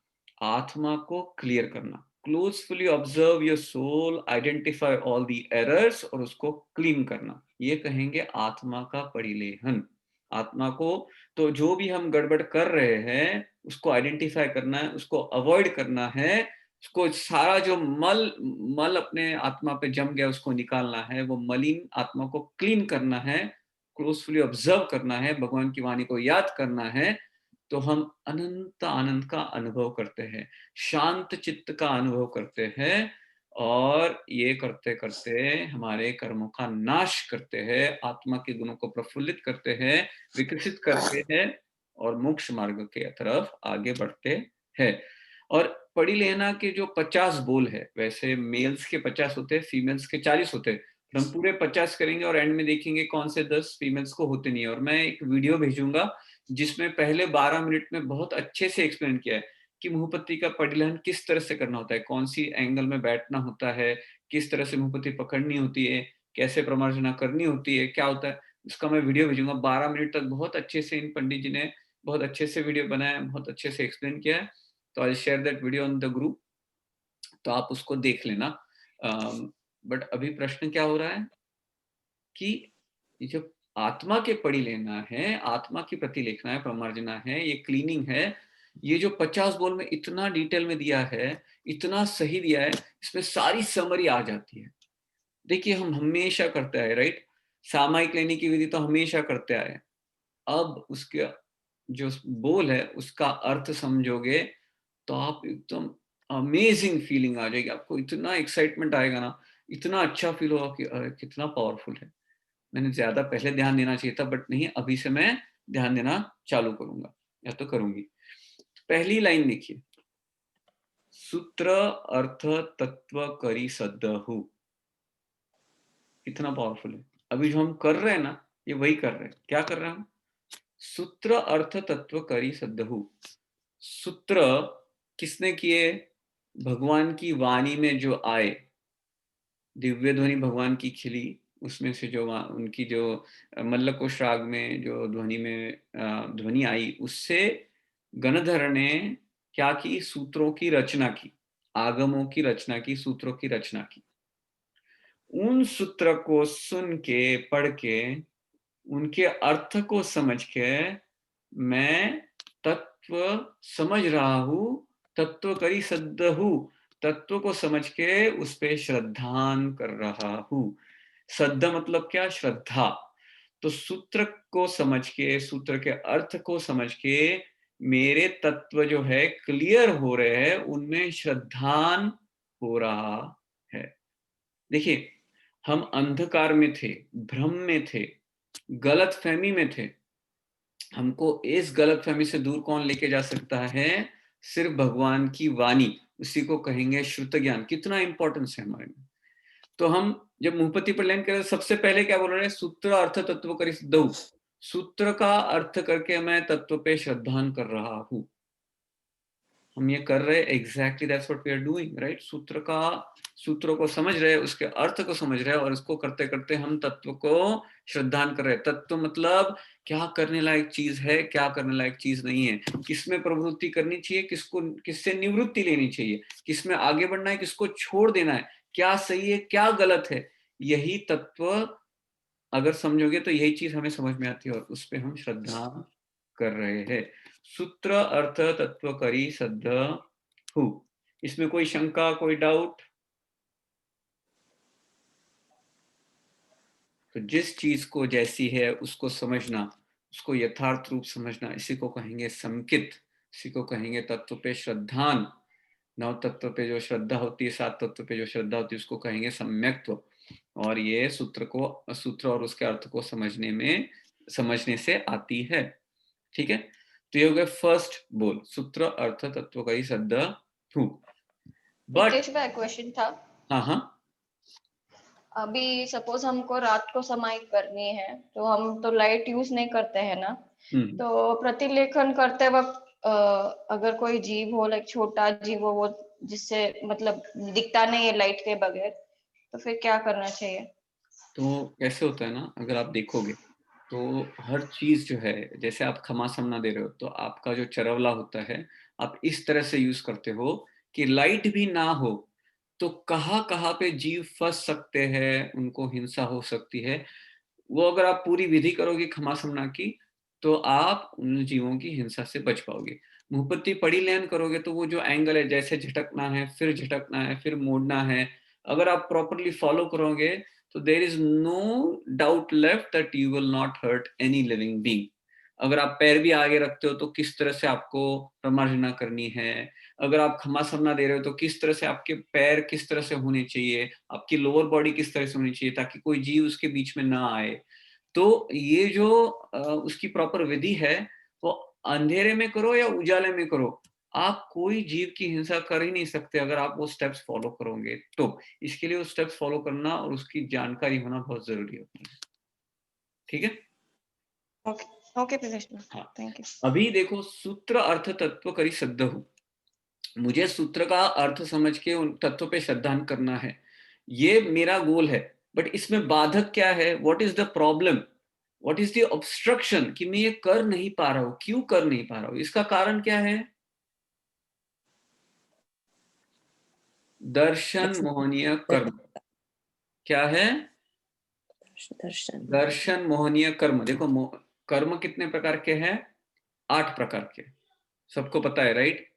आत्मा को क्लियर करना, closely observe your soul, identify all the errors, और उसको क्लीन करना, ये कहेंगे आत्मा का परिलेहन। आत्मा को, तो जो भी हम गड़बड़ कर रहे हैं उसको आइडेंटिफाई करना है, उसको अवॉइड करना है, उसको सारा जो मल अपने आत्मा पे जम गया उसको निकालना है, वो मलिन आत्मा को क्लीन करना है, क्लोजफुली ऑब्जर्व करना है, भगवान की वाणी को याद करना है। तो हम अनंत आनंद का अनुभव करते हैं, शांत चित्त का अनुभव करते हैं, और ये करते करते हमारे कर्मों का नाश करते हैं, आत्मा के गुणों को प्रफुल्लित करते हैं, विकसित करते हैं, और मोक्ष मार्ग के तरफ आगे बढ़ते हैं। और पढ़ी लेना के जो 50 बोल है, वैसे मेल्स के 50 होते हैं, फीमेल्स के 40 होते हैं। हम पूरे 50 करेंगे और एंड में देखेंगे कौन से 10 फीमेल्स को होते नहीं है। और मैं एक वीडियो भेजूंगा जिसमें पहले 12 मिनट में बहुत अच्छे से एक्सप्लेन किया है कि मुहपत्ति का परिलेहन किस तरह से करना होता है, कौन सी एंगल में बैठना होता है, किस तरह से मुहपत्ति पकड़नी होती है, कैसे प्रमार्जना करनी होती है, क्या होता है। उसका मैं वीडियो भेजूंगा 12 मिनट तक, बहुत अच्छे से इन पंडित जी ने बहुत अच्छे से वीडियो बनाया, बहुत अच्छे से एक्सप्लेन किया है। तो I share that video on the group, तो आप उसको देख लेना। बट अभी प्रश्न क्या हो रहा है कि ये जो आत्मा के पढ़ी लेना है, आत्मा की प्रतिलेखना है, प्रमार्जना है, ये क्लीनिंग है, ये जो 50 बोल में इतना डिटेल में दिया है, इतना सही दिया है, इसमें सारी समरी आ जाती है। देखिए हम हमेशा करते आए, राइट? सामायिक लेने की विधि तो हमेशा करते आए, अब उसके जो बोल है उसका अर्थ समझोगे तो आप एकदम अमेजिंग फीलिंग आ जाएगी, आपको इतना एक्साइटमेंट आएगा ना, इतना अच्छा फील होगा कि अरे कितना पावरफुल है। मैंने ज्यादा पहले ध्यान देना चाहिए था, बट नहीं, अभी से मैं ध्यान देना चालू करूंगा या तो करूंगी। पहली लाइन देखिए, सूत्र अर्थ तत्व करी सद्दहु, कितना पावरफुल है। अभी जो हम कर रहे हैं ना, ये वही कर रहे हैं। क्या कर रहे हैं हम? सूत्र अर्थ तत्व करी सद्दहु। सूत्र किसने किए? भगवान की वाणी में जो आए, दिव्य ध्वनि भगवान की खिली, उसमें से जो उनकी जो मल्लकोश राग में जो ध्वनि में ध्वनि आई, उससे गणधर ने क्या की? सूत्रों की रचना की, आगमों की रचना की, सूत्रों की रचना की। उन सूत्र को सुन के, पढ़ के, उनके अर्थ को समझ के मैं तत्व समझ रहा हूं, तत्व करी सद्दहु, तत्व को समझ के उस पे श्रद्धान कर रहा हूं। श्रद्धा मतलब क्या? श्रद्धा। तो सूत्र को समझ के, सूत्र के अर्थ को समझ के मेरे तत्व जो है क्लियर हो रहे हैं, उनमें श्रद्धान हो रहा है। देखिए, हम अंधकार में थे, भ्रम में थे, गलत फहमी में थे। हमको इस गलत फहमी से दूर कौन लेके जा सकता है? सिर्फ भगवान की वाणी, उसी को कहेंगे श्रुत ज्ञान। कितना इंपॉर्टेंस है हमारे में। तो हम जब मुहपति पर लाइन करें, सबसे पहले क्या बोल रहे हैं? सूत्र अर्थ तत्व करी सिद्धौ। सूत्र का अर्थ करके मैं तत्व पे श्रद्धान कर रहा हूं। हम ये कर रहे हैं, exactly that's what we are doing, right? सूत्रों को समझ रहे हैं, उसके अर्थ को समझ रहे हैं, और इसको करते करते हम तत्व को श्रद्धान कर रहे हैं। तत्व मतलब क्या करने लायक चीज है, क्या करने लायक चीज नहीं है, किसमें प्रवृत्ति करनी चाहिए, किससे निवृत्ति लेनी चाहिए, किसमें आगे बढ़ना है, किसको छोड़ देना है, क्या सही है, क्या गलत है। यही तत्व अगर समझोगे तो यही चीज हमें समझ में आती है, और उस पर हम श्रद्धा कर रहे हैं। सूत्र अर्थ तत्व करी सद्दहु। इसमें कोई शंका, कोई डाउट? तो जिस चीज को जैसी है उसको समझना, उसको यथार्थ रूप समझना, इसी को कहेंगे संकित, इसी को कहेंगे तत्व पे श्रद्धान। नव तत्व पे जो श्रद्धा होती है, सात तत्व पे जो श्रद्धा होती है, उसको कहेंगे सम्यक्त्व। और ये सूत्र और उसके अर्थ को समझने से आती है। ठीक है, तो ये हो गया फर्स्ट बोल, सूत्र अर्थ तत्व करी सद्दहु। बट निकेश भाई, क्वेश्चन था। हाँ, अभी सपोज हमको रात को समाई करनी है, तो हम तो लाइट यूज नहीं करते हैं ना। तो प्रतिलेखन करते वक्त अगर कोई जीव हो, लाइक छोटा जीव हो, वो जिससे मतलब दिखता नहीं है लाइट के बगैर, तो फिर क्या करना चाहिए? तो कैसे होता है ना, अगर आप देखोगे तो हर चीज जो है, जैसे आप खमा समना दे रहे हो, तो आपका जो चरवला होता है, आप इस तरह से यूज करते हो कि लाइट भी ना हो तो कहाँ कहाँ पे जीव फंस सकते हैं, उनको हिंसा हो सकती है। वो अगर आप पूरी विधि करोगे खमा समना की, तो आप उन जीवों की हिंसा से बच पाओगे। मुहपत्ति पड़ी लैन करोगे तो वो जो एंगल है, जैसे झटकना है, फिर झटकना है, फिर मोड़ना है, अगर आप प्रॉपरली फॉलो करोगे तो there is no doubt left that you will not hurt any living being. अगर आप पैर भी आगे रखते हो तो किस तरह से आपको प्रमार्जना करनी है, अगर आप खमा समना दे रहे हो तो किस तरह से आपके पैर किस तरह से होने चाहिए, आपकी लोअर बॉडी किस तरह से होनी चाहिए, ताकि कोई जीव उसके बीच में ना आए। तो ये जो उसकी प्रॉपर विधि है, वो अंधेरे में करो या उजाले में करो, आप कोई जीव की हिंसा कर ही नहीं सकते अगर आप वो स्टेप्स फॉलो करोगे। तो इसके लिए वो स्टेप्स फॉलो करना और उसकी जानकारी होना बहुत जरूरी होती है। ठीक है, ओके प्रश्न, हाँ। Thank you. अभी देखो, सूत्र अर्थ तत्व करी सद्दहु। मुझे सूत्र का अर्थ समझ के उन तत्व पे श्रद्धान करना है, ये मेरा गोल है। बट इसमें बाधक क्या है? What is the problem, what is the obstruction, कि मैं ये कर नहीं पा रहा हूं। क्यों कर नहीं पा रहा हूं? इसका कारण क्या है? दर्शन मोहनीय कर्म। क्या है? दर्शन मोहनीय कर्म। देखो, कर्म कितने प्रकार के हैं? 8 प्रकार के, सबको पता है, राइट?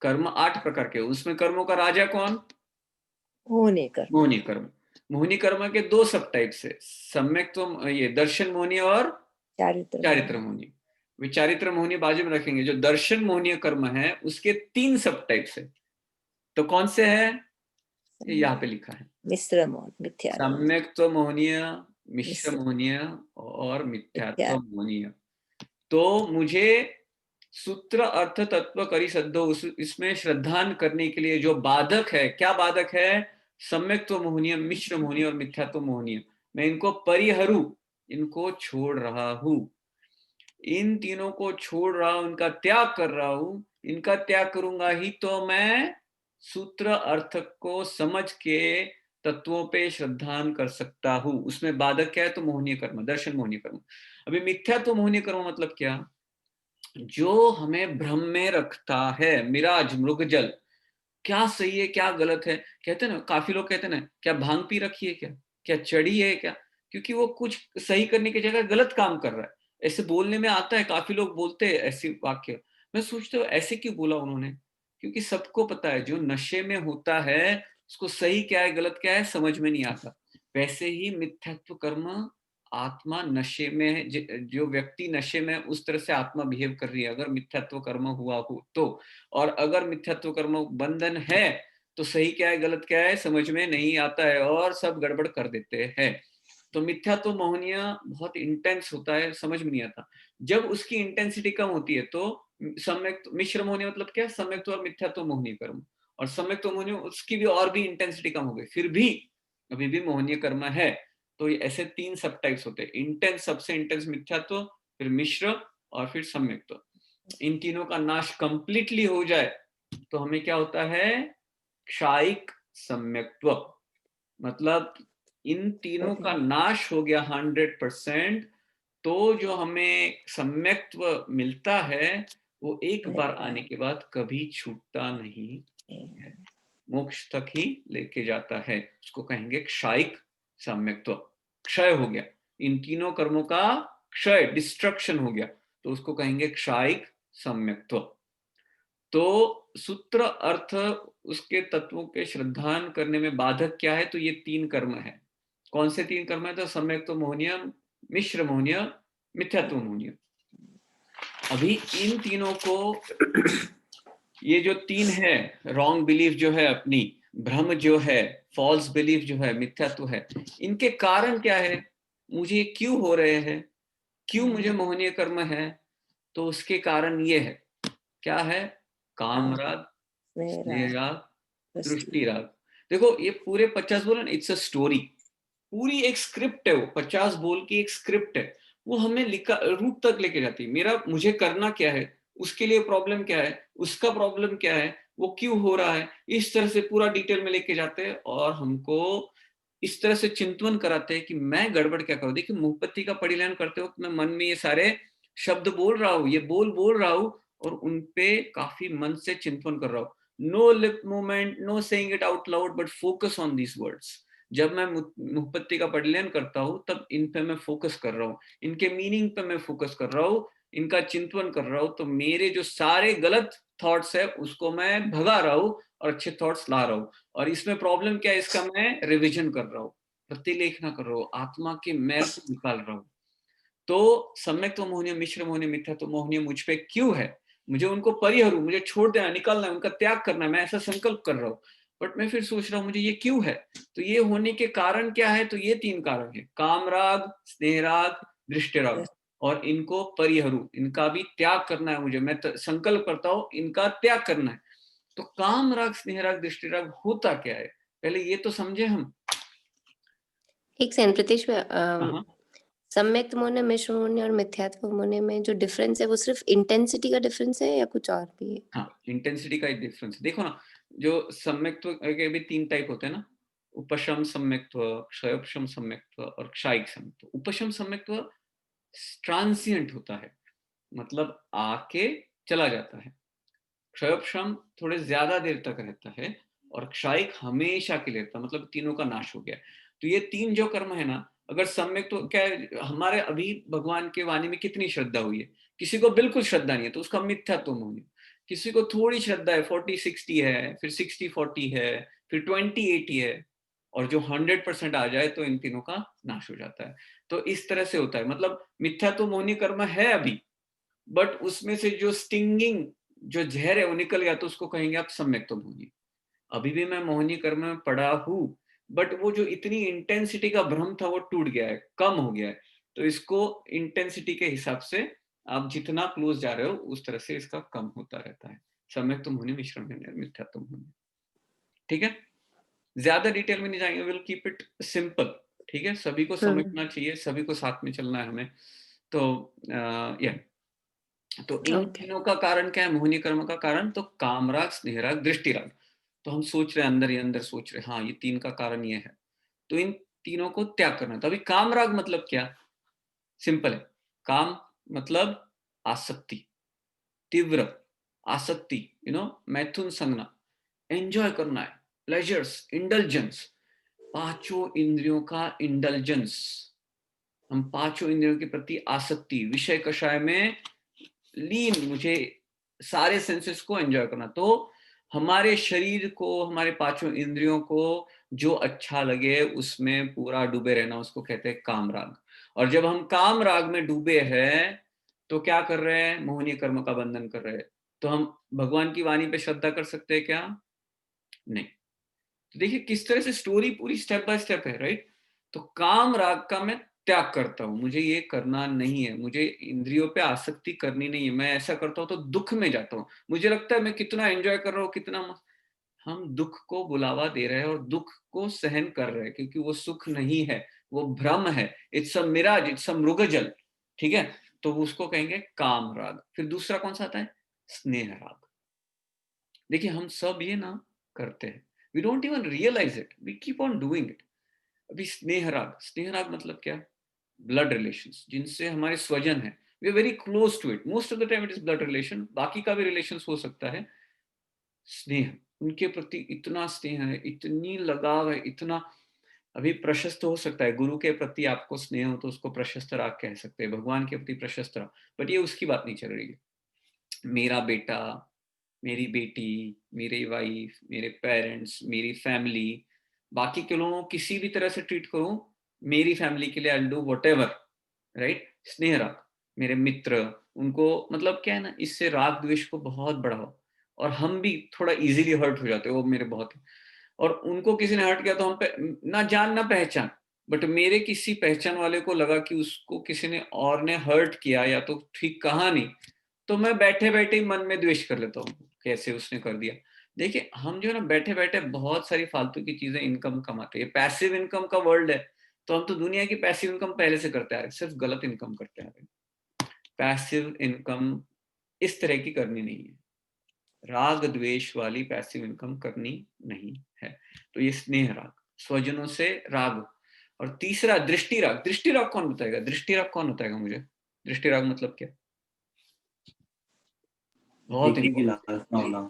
कर्म 8 प्रकार के। उसमें कर्मों का राजा कौन? होने कर मोहनी कर्म। मोहनी कर्म के 2 सब टाइप्स है, सम्यक तो ये दर्शन मोहनी और चारित्र मोहनीय। विचारित्र मोहनीय बाजू में रखेंगे। जो दर्शन मोहनीय कर्म है उसके 3 सब टाइप्स है। तो कौन से है? ये यहाँ पे लिखा है, मिश्र मोहन, मिथ्या सम्यक्त्व मोहनीय, मिश्र मोहनीय और मिथ्यात्व मोहनीय। तो मुझे सूत्र अर्थ तत्व करी सद्धो इसमें श्रद्धान करने के लिए जो बाधक है, क्या बाधक है? सम्यक्त्व मोहनीय, मिश्र मोहनीय और मिथ्यात्व मोहनीय। मैं इनको परिहरू, इनको छोड़ रहा हूं, इन तीनों को छोड़ रहा हूं, इनका त्याग कर रहा हूं। इनका त्याग करूंगा ही तो मैं सूत्र अर्थ को समझ के तत्वों पे श्रद्धान कर सकता हूं। उसमें बाधक क्या है? तो मोहनीय कर्म, दर्शन मोहनीय कर्म। अभी मिथ्यात्व मोहनीय कर्म मतलब क्या? जो हमें भ्रम में रखता है, मिराज, मृगजल, क्या सही है क्या गलत है। कहते हैं ना, काफी लोग कहते हैं ना, क्या भांग पी रखी है, क्या चढ़ी है क्या? क्योंकि वो कुछ सही करने की जगह गलत काम कर रहा है। ऐसे बोलने में आता है, काफी लोग बोलते हैं ऐसे वाक्य। मैं सोचता हूँ ऐसे क्यों बोला उन्होंने? क्योंकि सबको पता है जो नशे में होता है उसको सही क्या है गलत क्या है समझ में नहीं आता। वैसे ही मिथ्यात्व कर्म, आत्मा नशे में है, जो व्यक्ति नशे में उस तरह से आत्मा बिहेव कर रही है अगर मिथ्यात्व कर्म हुआ हो तो। और अगर मिथ्यात्व कर्म बंधन है तो सही क्या है गलत क्या है समझ में नहीं आता है और सब गड़बड़ कर देते हैं। तो मिथ्यात्व मोहनीय बहुत इंटेंस होता है, समझ में नहीं आता। जब उसकी इंटेंसिटी कम होती है तो सम्यक, मिश्र मोहनीय मतलब क्या? सम्यक्त्व और मिथ्यात्व मोहनीय कर्म। और सम्यक्त्व मोहनीय उसकी भी और भी इंटेंसिटी कम हो गई, फिर भी अभी भी मोहनीय कर्म है। तो ऐसे 3 सब टाइप्स होते हैं, इंटेंस, सबसे इंटेंस मिथ्यात्व, फिर मिश्र और फिर सम्यक्त्व। इन तीनों का नाश कंप्लीटली हो जाए तो हमें क्या होता है? क्षायिक सम्यक्त्व। मतलब इन तीनों का नाश हो गया 100%, तो जो हमें सम्यक्त्व मिलता है वो एक बार आने के बाद कभी छूटता नहीं है, मोक्ष तक ही लेके जाता है। उसको कहेंगे क्षायिक सम्यक्त्व। क्षय हो गया, इन तीनों कर्मों का क्षय, डिस्ट्रक्शन हो गया, तो उसको कहेंगे क्षायिक सम्यक्त्व। तो सूत्र अर्थ उसके तत्वों के श्रद्धान करने में बाधक क्या है? तो ये 3 कर्म है। कौन से 3 कर्म है? तो सम्यक्त्व मोहनीय, मिश्र मोहनीय, मिथ्यात्व मोहनीय। अभी इन तीनों को, ये जो 3 है, रॉन्ग बिलीफ जो है अपनी, भ्रम जो है, फॉल्स बिलीफ जो है, मिथ्यात्व है, इनके कारण क्या है? मुझे क्यों हो रहे हैं? क्यों मुझे मोहनीय कर्म है? तो उसके कारण ये है, क्या है? काम राग, स्नेह राग, दृष्टि राग। देखो ये पूरे 50 बोल, इट्स अ स्टोरी, पूरी एक स्क्रिप्ट है वो, 50 बोल की एक स्क्रिप्ट है। वो हमें लिखा रूट तक लेके जाती है। मुझे करना क्या है, उसके लिए प्रॉब्लम क्या है, उसका प्रॉब्लम क्या है, वो क्यों हो रहा है, इस तरह से पूरा डिटेल में लेके जाते हैं और हमको इस तरह से चिंतन कराते हैं कि मैं गड़बड़ क्या करूं। देखिए मुहपत्ति का परिलयन करते वक्त मैं मन में ये सारे शब्द बोल रहा हूँ, ये बोल रहा हूँ और उनपे काफी मन से चिंतन कर रहा हूँ। No lip movement, no saying it out loud, but focus on these words. जब मैं मुहपत्ति का परिलयन करता हूँ तब इन पे मैं फोकस कर रहा हूँ, इनके मीनिंग पे मैं फोकस कर रहा हूँ, इनका चिंतन कर रहा हूँ। तो मेरे जो सारे गलत थॉट्स है उसको मैं भगा रहा हूँ और अच्छे थॉट्स ला रहा हूँ। और इसमें प्रॉब्लम क्या है? इसका मैं रिविजन कर रहा हूँ, प्रतिलेखना कर रहा हूँ, आत्मा के मैल को निकाल रहा हूँ। तो सम्यक्त्व मोहनीय, मिश्र मोहनीय, मिथ्यात्व मोहनीय मुझ पे क्यों है? मुझे उनको परिहरू, मुझे छोड़ देना, निकालना है, उनका त्याग करना है, मैं ऐसा संकल्प कर रहा हूँ। बट मैं फिर सोच रहा हूँ मुझे ये क्यों है? तो ये होने के कारण क्या है? तो ये 3 कारण है, काम राग, स्नेह राग, दृष्टि राग। और इनको परिहरू, इनका भी त्याग करना है मुझे, मैं संकल्प करता हूँ इनका त्याग करना है। तो काम राग, स्नेह राग, दृष्टि राग होता क्या है? पहले ये तो समझे हम। एक सेकंड प्रीतिश, हाँ, सम्यक् मोहनीय, मिश्र मोहनीय और मिथ्यात्व मोहनीय में जो डिफरेंस है वो सिर्फ इंटेंसिटी का डिफरेंस है या कुछ और भी है? हाँ, इंटेंसिटी का एक डिफरेंस। देखो ना, जो सम्यक्त्व के भी 3 टाइप होते हैं ना, उपशम सम्यक्त्व, क्षयोपशम सम्यक्त्व और क्षायिक सम्यक्त्व। उपशम सम्यक्त्व ट्रांसिएंट होता है, मतलब आके चला जाता है। क्षयोपशम थोड़े ज्यादा देर तक रहता है और क्षायिक हमेशा के लिए रहता है, मतलब तीनों का नाश हो गया। तो ये 3 जो कर्म है ना, अगर सम्यक, तो क्या है, हमारे अभी भगवान के वाणी में कितनी श्रद्धा हुई है? किसी को बिल्कुल श्रद्धा नहीं है तो उसका मिथ्यात्व मोहनीय। किसी को थोड़ी श्रद्धा है, 40-60 है, फिर 60-40 है, फिर 20-80 है, और जो 100% आ जाए तो इन तीनों का नाश हो जाता है। तो इस तरह से होता है, मतलब मिथ्या तो मोहिनी कर्म है अभी, बट उसमें से जो स्टिंगिंग जो जहर है वो निकल गया तो उसको कहेंगे आप सम्यक तो मोहिनी। अभी भी मैं मोहिनी कर्म में पड़ा हूं, बट वो जो इतनी इंटेंसिटी का भ्रम था वो टूट गया है, कम हो गया है। तो इसको इंटेंसिटी के हिसाब से आप जितना क्लोज जा रहे हो उस तरह से इसका कम होता रहता है। सम्यक तुम होने, मिश्रण में मिथ्या तुम होने। ठीक है, ज्यादा डिटेल में नहीं जाएंगे, विल कीप इट सिंपल। ठीक है, सभी को समझना चाहिए, सभी को साथ में चलना है हमें। तो या तो इन तीनों का कारण क्या है मोहिनी कर्म का कारण? तो कामराग, स्नेहराग, दृष्टिराग। तो हम सोच रहे हैं अंदर ही अंदर सोच रहे हैं हाँ ये तीन का कारण ये है, तो इन तीनों को त्याग करना। तो अभी कामराग मतलब क्या? सिंपल है, काम मतलब आसक्ति, तीव्र आसक्ति, मैथुन संगना, एंजॉय करना है, प्लेजर्स, इंडल्जेंस, पांचों इंद्रियों का इंडल्जेंस। हम पांचों इंद्रियों के प्रति आसक्ति, विषय कषाय में लीन, मुझे सारे सेंसेस को एंजॉय करना। तो हमारे शरीर को, हमारे पांचों इंद्रियों को जो अच्छा लगे उसमें पूरा डूबे रहना, उसको कहते हैं कामराग। और जब हम काम राग में डूबे हैं तो क्या कर रहे हैं? मोहिनी कर्म का बंधन कर रहे हैं। तो हम भगवान की वाणी पे श्रद्धा कर सकते हैं क्या? नहीं। तो देखिए किस तरह से स्टोरी पूरी स्टेप बाय स्टेप है, राइट? तो काम राग का मैं त्याग करता हूं, मुझे ये करना नहीं है, मुझे इंद्रियों पे आसक्ति करनी नहीं है। मैं ऐसा करता हूं तो दुख में जाता हूं, मुझे लगता है मैं कितना एंजॉय कर रहा हूं, कितना हम दुख को बुलावा दे रहे हैं और दुख को सहन कर रहे हैं, क्योंकि वो सुख नहीं है, वो भ्रम है। It's a mirage, it's a मृगजल। ठीक है, तो उसको कहेंगे काम राग। फिर दूसरा कौन सा आता है? स्नेह राग। देखिए हम सब ये ना करते हैं, we don't even realise it, we keep on doing it. अभी स्नेह राग, स्नेह राग मतलब क्या? ब्लड रिलेशंस, जिनसे हमारे स्वजन है, we are very close to it, most of the time it is blood relation, बाकी का भी रिलेशन हो सकता है। स्नेह, उनके प्रति इतना स्नेह है, इतनी लगाव है, इतना। अभी प्रशस्त हो सकता है, गुरु के प्रति आपको स्नेह हो तो उसको प्रशस्त राग कह सकते हैं, भगवान के प्रति प्रशस्त राग, बट ये उसकी बात नहीं चल रही है। मेरा बेटा, मेरी बेटी, मेरी वाइफ, मेरे पेरेंट्स, मेरी फैमिली, बाकी के लोगों को किसी भी तरह से ट्रीट करूं, मेरी फैमिली के लिए आई डू व्हाटएवर, राइट? स्नेह राग, मेरे मित्र, उनको मतलब क्या है ना, इससे राग द्वेष को बहुत बढ़ाओ। और हम भी थोड़ा इजीली हर्ट हो जाते हो, वो मेरे बहुत। और उनको किसी ने हर्ट किया तो हम पे ना जान ना पहचान, बट मेरे किसी पहचान वाले को लगा कि उसको किसी ने और ने हर्ट किया या तो ठीक कहा नहीं, तो मैं बैठे बैठे ही मन में द्वेष कर लेता हूँ, कैसे उसने कर दिया। देखिए हम जो है ना बैठे बैठे बहुत सारी फालतू की चीजें इनकम कमाते हैं, पैसिव इनकम का वर्ल्ड है। तो हम तो दुनिया की पैसिव इनकम पहले से करते आ रहे हैं, सिर्फ गलत इनकम करते आ रहे हैं। पैसिव इनकम इस तरह की करनी नहीं है, राग द्वेष वाली पैसिव इनकम करनी नहीं है। तो ये स्नेह राग, स्वजनों से राग। और तीसरा दृष्टि राग। दृष्टि राग कौन बताएगा? दृष्टि राग कौन बताएगा मुझे? दृष्टि राग मतलब क्या? बहुत देखने की लालसा होना।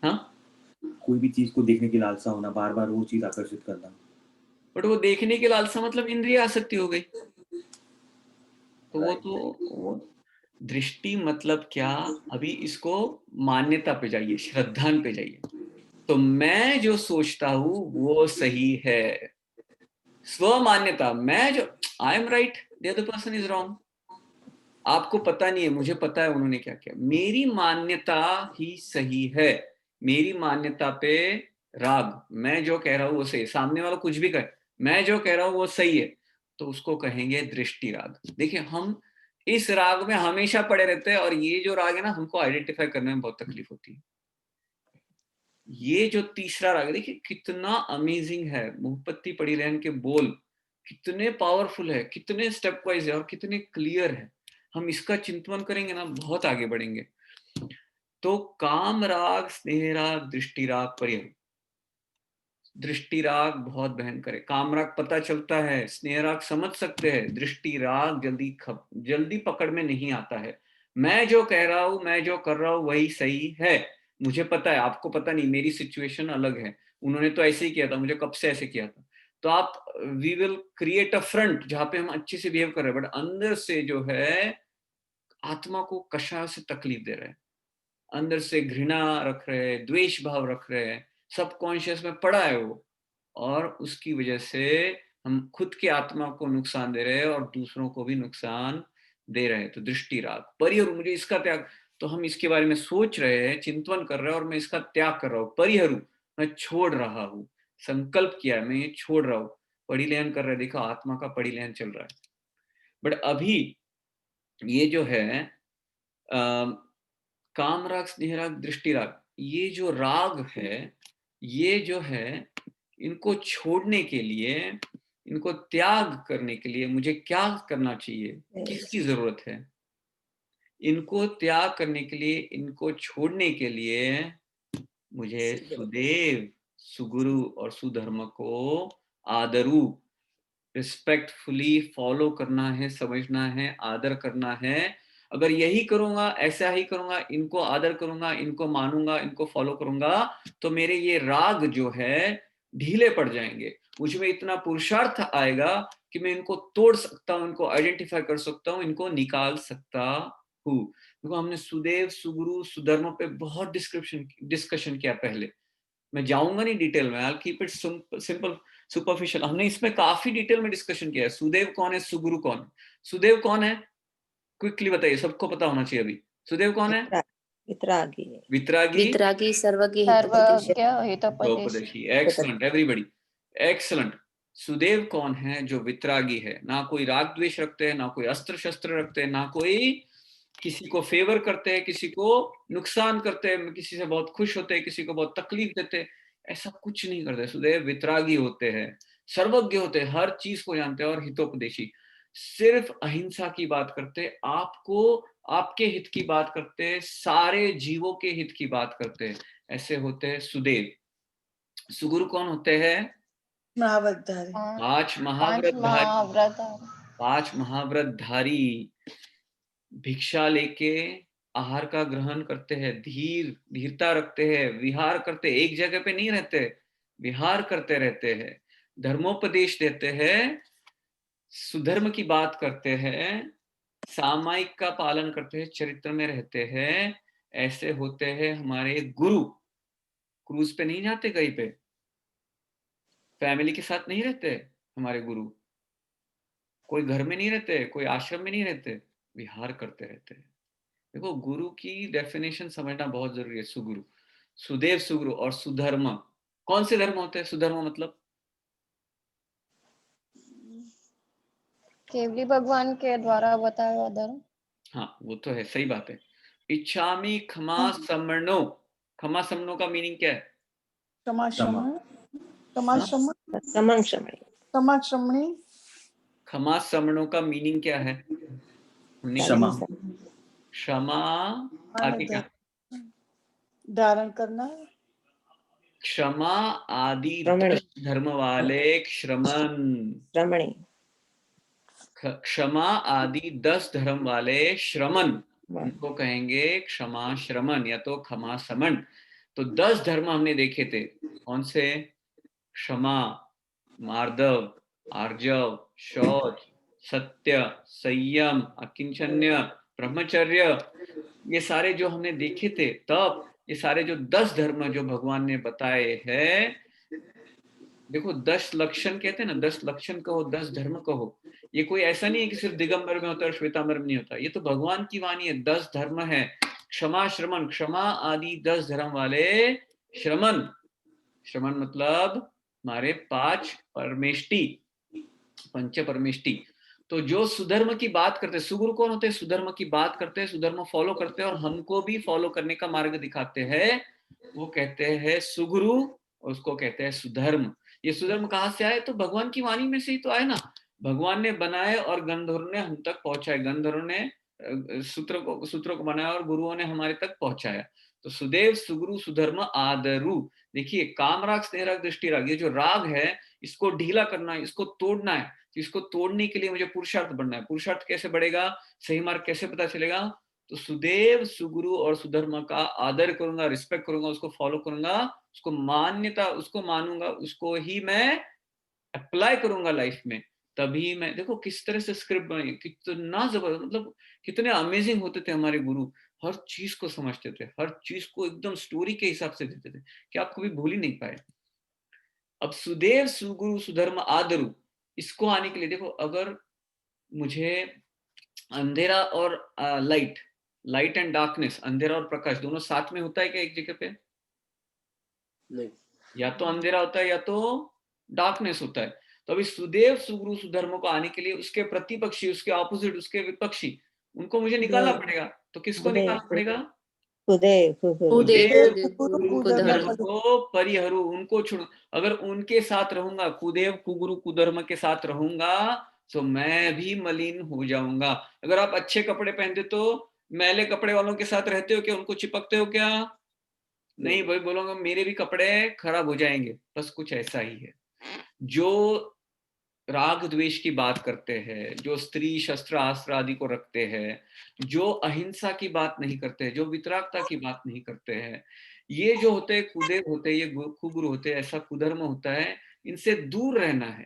हाँ, कोई भी चीज को देखने की लालसा होना, बार बार वो चीज आकर्षित करना। बट वो देखने की लालसा मतलब इंद्रिय आसक्ति हो गई। तो वो दृष्टि मतलब क्या? अभी इसको मान्यता पे जाइए, श्रद्धान पे जाइए। तो मैं जो सोचता हूं वो सही है, स्व मान्यता। मैं जो I am right, the other person is wrong. आपको पता नहीं है, मुझे पता है उन्होंने क्या किया। मेरी मान्यता ही सही है, मेरी मान्यता पे राग, मैं जो कह रहा हूं वो सही है, सामने वाला कुछ भी कहे, मैं जो कह रहा हूं वो सही है, तो उसको कहेंगे दृष्टि राग। देखिए हम इस राग में हमेशा पड़े रहते हैं, और ये जो राग है ना हमको आइडेंटिफाई करने में बहुत तकलीफ होती है। ये जो तीसरा राग, देखिए कितना अमेजिंग है, मुहपत्ती पड़ी रहन के बोल कितने पावरफुल है, कितने स्टेप वाइज है और कितने क्लियर है। हम इसका चिंतन करेंगे ना बहुत आगे बढ़ेंगे। तो काम राग, स्नेह राग, दृष्टि राग, पर्यय। दृष्टि राग बहुत भयंकर है, काम राग पता चलता है, स्नेह राग समझ सकते हैं, दृष्टि राग जल्दी पकड़ में नहीं आता है। मैं जो कह रहा हूं, मैं जो कर रहा हूं वही सही है, मुझे पता है, आपको पता नहीं, मेरी सिचुएशन अलग है, उन्होंने तो ऐसे ही किया था, मुझे कब से ऐसे किया था। तो आप we will create a front जहां पे हम अच्छे से बिहेव कर रहे हैं, बट अंदर से जो है आत्मा को कषाय से तकलीफ दे रहे हैं, अंदर से घृणा रख रहे हैं, द्वेष भाव रख रहे हैं, सबकॉन्शियस में पड़ा है वो। और उसकी वजह से हम खुद की आत्मा को नुकसान दे रहे हैं और दूसरों को भी नुकसान दे रहे हैं। तो दृष्टि राग, परिहरू, मुझे इसका त्याग, तो हम इसके बारे में सोच रहे हैं, चिंतन कर रहे हैं और मैं इसका त्याग कर रहा हूँ। परिहरू, मैं छोड़ रहा हूँ, संकल्प किया है मैं ये छोड़ रहा हूँ। परिलयन कर रहे हैं, देखो आत्मा का परिलयन चल रहा है। बट अभी ये जो है काम राग, स्नेह राग, दृष्टि राग, ये जो राग है, ये जो है, इनको छोड़ने के लिए, इनको त्याग करने के लिए मुझे क्या करना चाहिए, किसकी जरूरत है? इनको त्याग करने के लिए, इनको छोड़ने के लिए मुझे सुदेव, सुगुरु और सुधर्म को आदरू, रिस्पेक्टफुली फॉलो करना है, समझना है, आदर करना है। अगर यही करूंगा, ऐसा ही करूंगा, इनको आदर करूंगा, इनको मानूंगा, इनको फॉलो करूंगा, तो मेरे ये राग जो है ढीले पड़ जाएंगे। मुझ में इतना पुरुषार्थ आएगा कि मैं इनको तोड़ सकता हूं, इनको आइडेंटिफाई कर सकता हूं, इनको निकाल सकता हूं। देखो हमने सुदेव, सुगुरु, सुधर्म पे बहुत डिस्कशन किया पहले। मैं जाऊंगा नहीं डिटेल में, I keep it simple, superficial. हमने इसमें काफी डिटेल में डिस्कशन किया है। सुदेव कौन है, सुगुरु कौन है? सुदेव कौन है, क्विकली बताइए, सबको पता होना चाहिए अभी। सुदेव कौन है? वितरागी है। वितरागी, वितरागी, सर्वज्ञ, हितोपदेश। सर्वज्ञ हितोपदेशी। हितोपदेशी। Excellent everybody, excellent. सुदेव कौन है? जो वितरागी है, ना कोई राग द्वेष रखते हैं, ना कोई अस्त्र शस्त्र रखते हैं, ना कोई किसी को फेवर करते हैं, किसी को नुकसान करते हैं, किसी से बहुत खुश होते हैं, किसी को बहुत तकलीफ देते हैं, ऐसा कुछ नहीं करते। सुदेव वितरागी होते हैं, सर्वज्ञ होते हैं, हर चीज को जानते हैं, और हितोपदेशी, सिर्फ अहिंसा की बात करते, आपको आपके हित की बात करते, सारे जीवों के हित की बात करते हैं, ऐसे होते हैं सुदेव। सुगुरु कौन होते हैं? महाव्रतधारी। पांच महाव्रतधारी, पांच महाव्रतधारी, भिक्षा लेके आहार का ग्रहण करते हैं, धीरता रखते हैं, विहार करते, एक जगह पे नहीं रहते, विहार करते रहते हैं, धर्मोपदेश देते हैं, सुधर्म की बात करते हैं, सामायिक का पालन करते हैं, चरित्र में रहते हैं। ऐसे होते हैं हमारे गुरु। क्रूज पे नहीं जाते, कहीं पे फैमिली के साथ नहीं रहते हमारे गुरु, कोई घर में नहीं रहते, कोई आश्रम में नहीं रहते, विहार करते रहते हैं। देखो गुरु की डेफिनेशन समझना बहुत जरूरी है। सुगुरु, सुदेव, सुगुरु और सुधर्म। कौन से धर्म होते हैं? सुधर्म मतलब केवली भगवान के द्वारा बताया हुआ धर्म। हाँ, वो तो है, सही बात है। इच्छामि क्षमा समर्णो, क्षमा समनो का मीनिंग क्या है? क्षमा क्षमा क्षमा क्षमा समन क्षमणी। क्षमा क्षमणी। क्षमा समनो का मीनिंग क्या है? क्षमा, क्षमा, आगे क्या? धारण करना। क्षमा आदि श्रमणी। 10 धर्म वाले श्रमण, श्रमणी। क्षमा आदि 10 धर्म वाले श्रमण, उनको कहेंगे क्षमा श्रमण या तो क्षमा समन। तो 10 धर्म हमने देखे थे, कौन से? क्षमा, मार्दव, आर्जव, शौच, सत्य, संयम, अकिंचन्य, ब्रह्मचर्य, ये सारे जो हमने देखे थे, तब ये सारे जो 10 धर्म जो भगवान ने बताए हैं, देखो 10 लक्षण कहते हैं ना, 10 लक्षण कहो, 10 धर्म कहो, ये कोई ऐसा नहीं है कि सिर्फ दिगंबर में होता है और श्वेतांबर में नहीं होता। ये तो भगवान की वाणी है, 10 धर्म है। क्षमा श्रमण, क्षमा आदि 10 धर्म वाले श्रमण। श्रमण मतलब हमारे 5 परमेष्टि, पंच परमेष्टि। तो जो सुधर्म की बात करते हैं, सुगुरु कौन होते हैं? सुधर्म की बात करते हैं, सुधर्म फॉलो करते हैं और हमको भी फॉलो करने का मार्ग दिखाते हैं, वो कहते हैं सुगुरु, उसको कहते हैं सुधर्म। ये सुधर्म कहाँ से आए? तो भगवान की वाणी में से ही तो आए ना। भगवान ने बनाए और गंधर्व ने हम तक पहुंचाए, गंधर्व ने सूत्रों को बनाया और गुरुओं ने हमारे तक पहुंचाया। तो सुदेव, सुगुरु, सुधर्म, आदरु। देखिए कामराग, स्नेहराग, दृष्टिराग, ये जो राग है इसको ढीला करना है, इसको तोड़ना है। तो इसको तोड़ने के लिए मुझे पुरुषार्थ बढ़ना है। पुरुषार्थ कैसे बढ़ेगा, सही मार्ग कैसे पता चलेगा? तो सुदेव, सुगुरु और सुधर्म का आदर करूंगा, रिस्पेक्ट करूंगा, उसको फॉलो करूंगा, उसको मान्यता, उसको मानूंगा, उसको ही मैं अप्लाई करूंगा लाइफ में। तभी मैं, देखो किस तरह से स्क्रिप्ट बनी, कितना जबरदस्त, मतलब कितने अमेजिंग होते थे हमारे गुरु। हर चीज को समझते थे, हर चीज को एकदम स्टोरी के हिसाब से देते थे कि आप कभी भूल ही नहीं पाए। अब सुदेव सुगुरु सुधर्म आदरु, इसको आने के लिए देखो, अगर मुझे अंधेरा और लाइट एंड डार्कनेस, अंधेरा और प्रकाश दोनों साथ में होता है क्या एक जगह पे? नहीं, या तो अंधेरा होता है या तो डार्कनेस होता है। तो अभी सुदेव सुगुरु सुधर्म को आने के लिए उसके प्रतिपक्षी, उसके ऑपोजिट, उसके विपक्षी, उनको मुझे निकालना पड़ेगा। तो किसको निकालना पड़ेगा? कुदेव कुकुरु कुदेव कुदेव कुरु कुगुरु कुधर्म कुधर्म को परिहरु, उनको छोड़ो। अगर उनके साथ रहूंगा, कुदेव कुगुरु कुधर्म के साथ रहूंगा, तो मैं भी मलिन हो जाऊंगा। अगर आप अच्छे कपड़े पहनते तो मैले कपड़े वालों के साथ रहते हो क्या? उनको चिपकते हो क्या? नहीं भाई, बोलोगे मेरे भी कपड़े खराब हो जाएंगे। बस कुछ ऐसा ही है। जो राग द्वेष की बात करते हैं, जो स्त्री शस्त्र अस्त्र आदि को रखते हैं, जो अहिंसा की बात नहीं करते हैं, जो वितरागता की बात नहीं करते हैं, ये जो होते हैं कुदेव होते हैं, ये कुगुरु होते हैं, ऐसा कुधर्म होता है। इनसे दूर रहना है।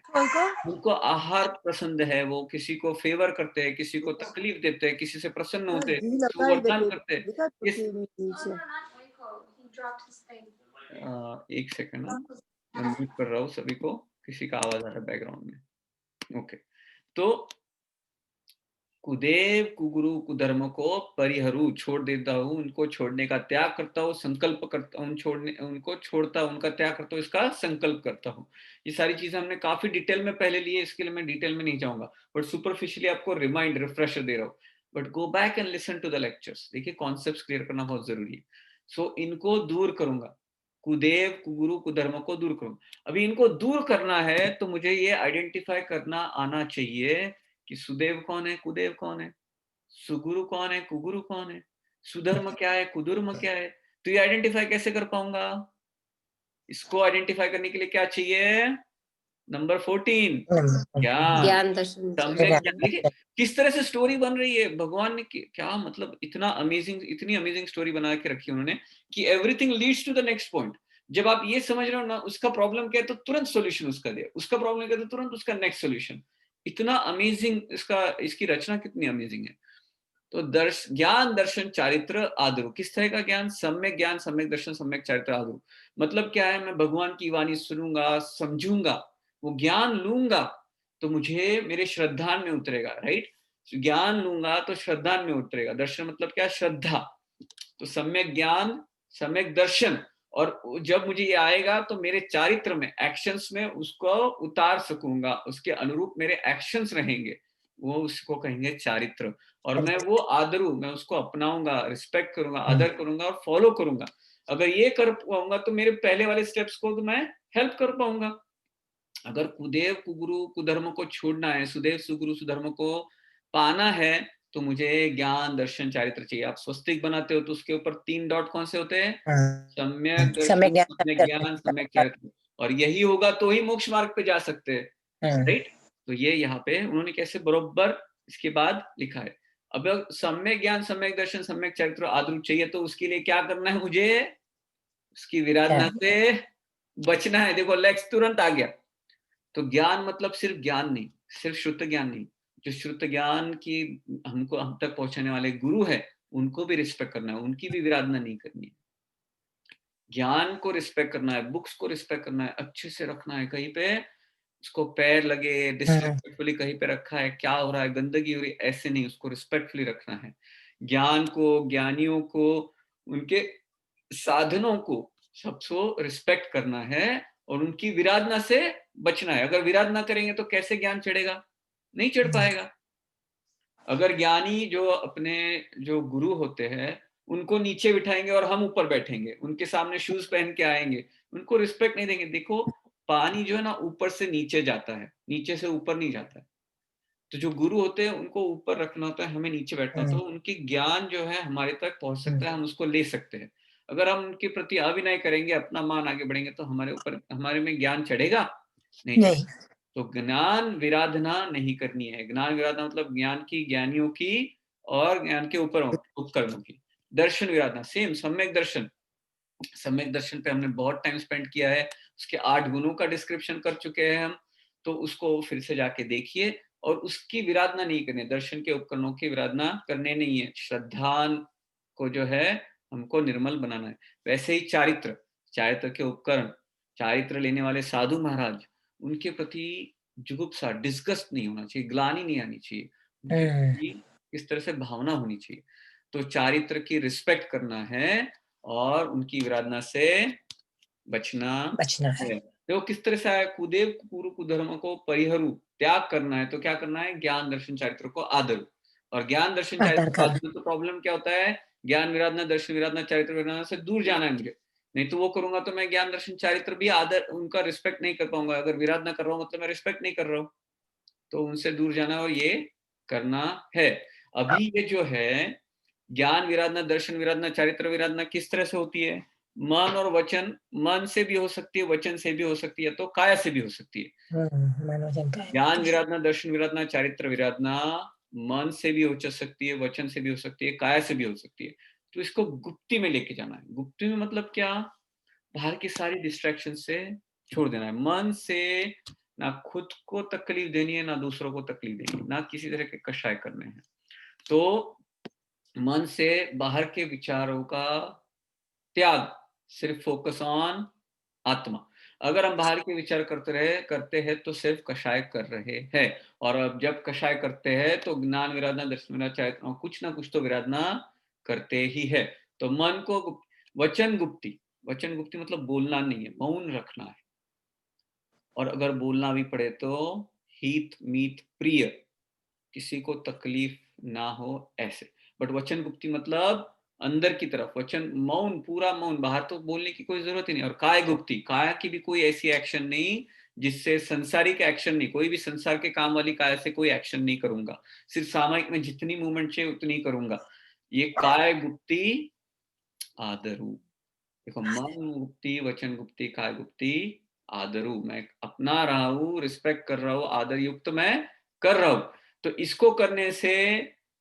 उनको आहार पसंद है, वो किसी को फेवर करते हैं, किसी को तकलीफ देते हैं, किसी से प्रसन्न होते हैं, घी किसी लगा को है वरदान देखो, करते हैं। देखा इस चुटकी नीचे। एक सेकंड ना, मैं म्यूट कर रहा हूँ सभी को, किसी का आवाज आ रहा है बैकग्राउंड में। ओके, तो कुदेव कुगुरु कुधर्म को परिहरु, छोड़ देता हूँ, उनको छोड़ने का त्याग करता हूँ, संकल्प करता हूँ, उनको छोड़ता हूँ, उनका त्याग करता हूँ, इसका संकल्प करता हूँ। ये सारी चीजें हमने काफी डिटेल में पहले लिए, इसके लिए मैं डिटेल में नहीं जाऊंगा, बट सुपरफिशियली आपको रिफ्रेशर दे रहा हूँ। But go back and listen to the lectures. देखिए, कॉन्सेप्ट क्लियर करना बहुत जरूरी है। सो इनको दूर करूंगा, कुदेव कुगुरु कुधर्म को दूर करूंगा। अभी इनको दूर करना है तो मुझे ये आइडेंटिफाई करना आना चाहिए कि सुदेव कौन है, कुदेव कौन है, सुगुरु कौन है, कुगुरु कौन है, सुधर्म क्या है, कुधर्म क्या है। तो ये आइडेंटिफाई कैसे कर पाऊंगा? इसको आइडेंटिफाई करने के लिए क्या चाहिए? नंबर 14, ज्ञान, ज्ञान दर्शन सम्यक ज्ञान। देखिए किस तरह से स्टोरी बन रही है। भगवान ने क्या मतलब इतना अमेजिंग, इतनी अमेजिंग स्टोरी बना के रखी उन्होंने कि everything leads to the next point. जब आप ये समझ रहे हो ना, उसका प्रॉब्लम क्या है तो तुरंत सॉल्यूशन उसका दे, उसका प्रॉब्लम क्या है तो तुरंत उसका नेक्स्ट सॉल्यूशन। इतना अमेजिंग इसकी रचना कितनी अमेजिंग है। तो ज्ञान दर्शन चारित्र आदरु, किस तरह का ज्ञान? सम्यक ज्ञान, सम्यक दर्शन, सम्यक चारित्र आदरु। मतलब क्या है? मैं भगवान की वाणी सुनूंगा, समझूंगा, वो ज्ञान लूंगा तो मुझे मेरे श्रद्धान में उतरेगा। राइट, ज्ञान लूंगा तो श्रद्धान में उतरेगा। दर्शन मतलब क्या? श्रद्धा। तो सम्यक ज्ञान, सम्यक दर्शन, और जब मुझे ये आएगा तो मेरे चारित्र में, एक्शंस में उसको उतार सकूंगा, उसके अनुरूप मेरे एक्शंस रहेंगे, वो उसको कहेंगे चारित्र। और मैं वो आदरू, मैं उसको अपनाऊंगा, रिस्पेक्ट करूंगा, आदर करूंगा और फॉलो करूंगा। अगर ये कर पाऊंगा तो मेरे पहले वाले स्टेप्स को तो मैं हेल्प कर पाऊंगा। अगर कुदेव कुगुरु कुधर्म को छोड़ना है, सुदेव सुगुरु सुधर्म को पाना है, तो मुझे ज्ञान दर्शन चारित्र चाहिए। आप स्वस्तिक बनाते हो तो उसके ऊपर 3 डॉट कौन से होते हैं? सम्यक दर्शन, सम्यक ज्ञान, सम्यक चारित्र। और यही होगा तो ही मोक्ष मार्ग पे जा सकते हैं। राइट, तो ये यहाँ पे उन्होंने कैसे बरोबर इसके बाद लिखा है। अब सम्यक ज्ञान, सम्यक दर्शन, सम्यक चारित्र आदरू चाहिए, तो उसके लिए क्या करना है? मुझे उसकी विराधना से बचना है। देखो लेक्स तुरंत आ गया। तो ज्ञान मतलब सिर्फ ज्ञान नहीं, सिर्फ शुद्ध ज्ञान नहीं, जो शुद्ध ज्ञान की हमको हम तक पहुंचाने वाले गुरु है, उनको भी रिस्पेक्ट करना है, उनकी भी विराधना नहीं करनी है। ज्ञान को रिस्पेक्ट करना है, बुक्स को रिस्पेक्ट करना है, अच्छे से रखना है। कहीं पे उसको पैर लगे, डिसरिस्पेक्टफुली कहीं पे रखा है, क्या हो रहा है, गंदगी हो रही है, ऐसे नहीं, उसको रिस्पेक्टफुली रखना है। ज्ञान को, ज्ञानियों को, उनके साधनों को सबको रिस्पेक्ट करना है और उनकी विराधना से बचना है। अगर विराधना करेंगे तो कैसे ज्ञान चढ़ेगा? नहीं चढ़ पाएगा। अगर ज्ञानी जो अपने जो गुरु होते हैं उनको नीचे बिठाएंगे और हम ऊपर बैठेंगे, उनके सामने शूज पहन के आएंगे, उनको रिस्पेक्ट नहीं देंगे। देखो पानी जो है ना ऊपर से नीचे जाता है, नीचे से ऊपर नहीं जाता है। तो जो गुरु होते हैं उनको ऊपर रखना होता है, हमें नीचे बैठना होता है। तो उनकी ज्ञान जो है हमारे तक पहुंच सकता है, हम उसको ले सकते हैं। अगर हम उनके प्रति अविनय करेंगे, अपना मान आगे बढ़ेंगे, तो हमारे ऊपर, हमारे में ज्ञान चढ़ेगा नहीं चढ़ेगा। तो ज्ञान विराधना नहीं करनी है। ज्ञान विराधना मतलब ज्ञान की, ज्ञानियों की और ज्ञान के ऊपर उपकरणों की। दर्शन विराधना सेम, सम्यक दर्शन। सम्यक दर्शन पे हमने बहुत टाइम स्पेंड किया है, उसके 8 गुणों का डिस्क्रिप्शन कर चुके हैं हम, तो उसको फिर से जाके देखिए। और उसकी विराधना नहीं करनी, दर्शन के उपकरणों की विराधना करने नहीं है, श्रद्धान को जो है हमको निर्मल बनाना है। वैसे ही चारित्र, चारित्र के उपकरण, चारित्र लेने वाले साधु महाराज, उनके प्रति जुगुप्सा, डिस्गस्ट नहीं होना चाहिए, ग्लानि नहीं आनी चाहिए, उनके प्रति इस तरह से भावना होनी चाहिए। तो चारित्र की रिस्पेक्ट करना है और उनकी विराधना से बचना है। देखो किस तरह से आया, कुदेव पूर्व कुधर्म को परिहरू, त्याग करना है तो क्या करना है, ज्ञान दर्शन चारित्र को आदर। और ज्ञान दर्शन चारित्र को आदर, तो प्रॉब्लम क्या होता है, ज्ञान विराधना दर्शन विराधना चारित्र विराधना से दूर जाना है मुझे, नहीं तो वो करूंगा तो मैं ज्ञान दर्शन चारित्र भी आदर, उनका रिस्पेक्ट नहीं कर पाऊंगा। अगर विराधना कर रहा हूँ मतलब मैं रिस्पेक्ट नहीं कर रहा हूँ, तो उनसे दूर जाना और ये करना है। अभी ये जो है ज्ञान विराधना दर्शन विराधना चारित्र विराधना किस तरह से होती है, मन और वचन, मन से भी हो सकती है, वचन से भी हो सकती है, तो काया से भी हो सकती है। ज्ञान विराधना दर्शन विराधना चारित्र विराधना मन से भी हो सकती है, वचन से भी हो सकती है, काया से भी हो सकती है। तो इसको गुप्ती में लेके जाना है। गुप्ती में मतलब क्या, बाहर की सारी डिस्ट्रैक्शन से छोड़ देना है। मन से ना खुद को तकलीफ देनी है, ना दूसरों को तकलीफ देनी है, ना किसी तरह के कषाय करने हैं। तो मन से बाहर के विचारों का त्याग, सिर्फ फोकस ऑन आत्मा। अगर हम बाहर के विचार करते हैं तो सिर्फ कषाय कर रहे हैं। और अब जब कषाय करते हैं तो ज्ञान विराधना दर्शन विराधना चारित्र कुछ ना कुछ तो विराधना करते ही है। तो मन को वचन गुप्ती, वचन गुप्ती मतलब बोलना नहीं है, मौन रखना है। और अगर बोलना भी पड़े तो हित मीत प्रिय, किसी को तकलीफ ना हो ऐसे। बट वचन गुप्ती मतलब अंदर की तरफ वचन, मौन, पूरा मौन, बाहर तो बोलने की कोई जरूरत ही नहीं। और काय गुप्ती, काया की भी कोई ऐसी एक्शन नहीं जिससे, संसारिक एक्शन नहीं, कोई भी संसार के काम वाली काया से कोई एक्शन नहीं करूंगा, सिर्फ सामायिक में जितनी मूवमेंट चाहिए उतनी करूंगा। ये काय गुप्ती आदरू। देखो, मन गुप्ती, वचन गुप्ती, काय गुप्ती आदरू, मैं अपना रहा हूँ, रिस्पेक्ट कर रहा हूँ, आदर युक्त मैं कर रहा हूँ। तो इसको करने से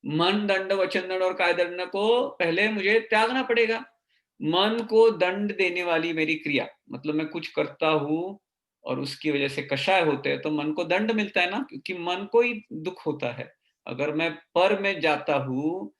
मन दंड वचन दंड और काय दंड को पहले मुझे त्यागना पड़ेगा। मन को दंड देने वाली मेरी क्रिया, मतलब मैं कुछ करता हूँ और उसकी वजह से कषाय होते हैं तो मन को दंड मिलता है ना, क्योंकि मन को ही दुख होता है। अगर मैं पर में जाता हूँ,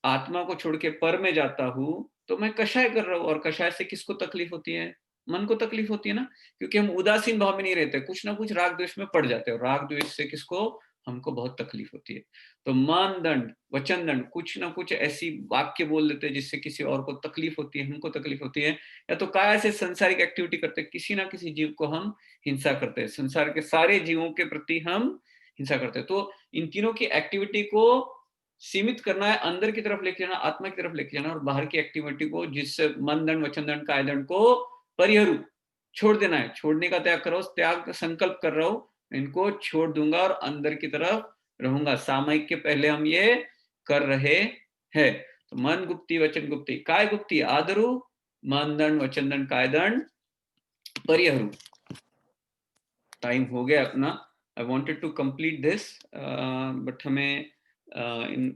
आत्मा को छोड़ के पर में जाता हूँ, तो मैं कषाय कर रहा हूँ। और कषाय से किसको तकलीफ होती है, मन को तकलीफ होती है ना, क्योंकि हम उदासीन भाव में नहीं रहते, कुछ ना कुछ राग द्वेष में पड़ जाते हैं। राग द्वेष से किसको, हमको बहुत तकलीफ होती है। तो मन दंड वचन दंड, कुछ ना कुछ ऐसी वाक्य बोल देते हैं जिससे किसी और को तकलीफ होती है, हमको तकलीफ होती है। या तो काया से संसारिक एक्टिविटी करते हैं, किसी ना किसी जीव को हम हिंसा करते हैं, संसार के सारे जीवों के प्रति हम हिंसा करते हैं। तो इन तीनों की एक्टिविटी को सीमित करना है, अंदर की तरफ लेके जाना, आत्मा की तरफ लेके जाना, और बाहर की एक्टिविटी को, जिससे मन दंड वचन दंड काय दंड को परिहरू, छोड़ देना है। छोड़ने का त्याग करो, त्याग का संकल्प कर रहा हूं, इनको छोड़ दूंगा और अंदर की तरफ रहूंगा। सामयिक के पहले हम ये कर रहे हैं। तो मन गुप्ती वचन गुप्ती काय गुप्ती आदरू, मन दंड वचन दंड काय दंड परिहरू। टाइम हो गया अपना। I wanted to complete this, but हमें इन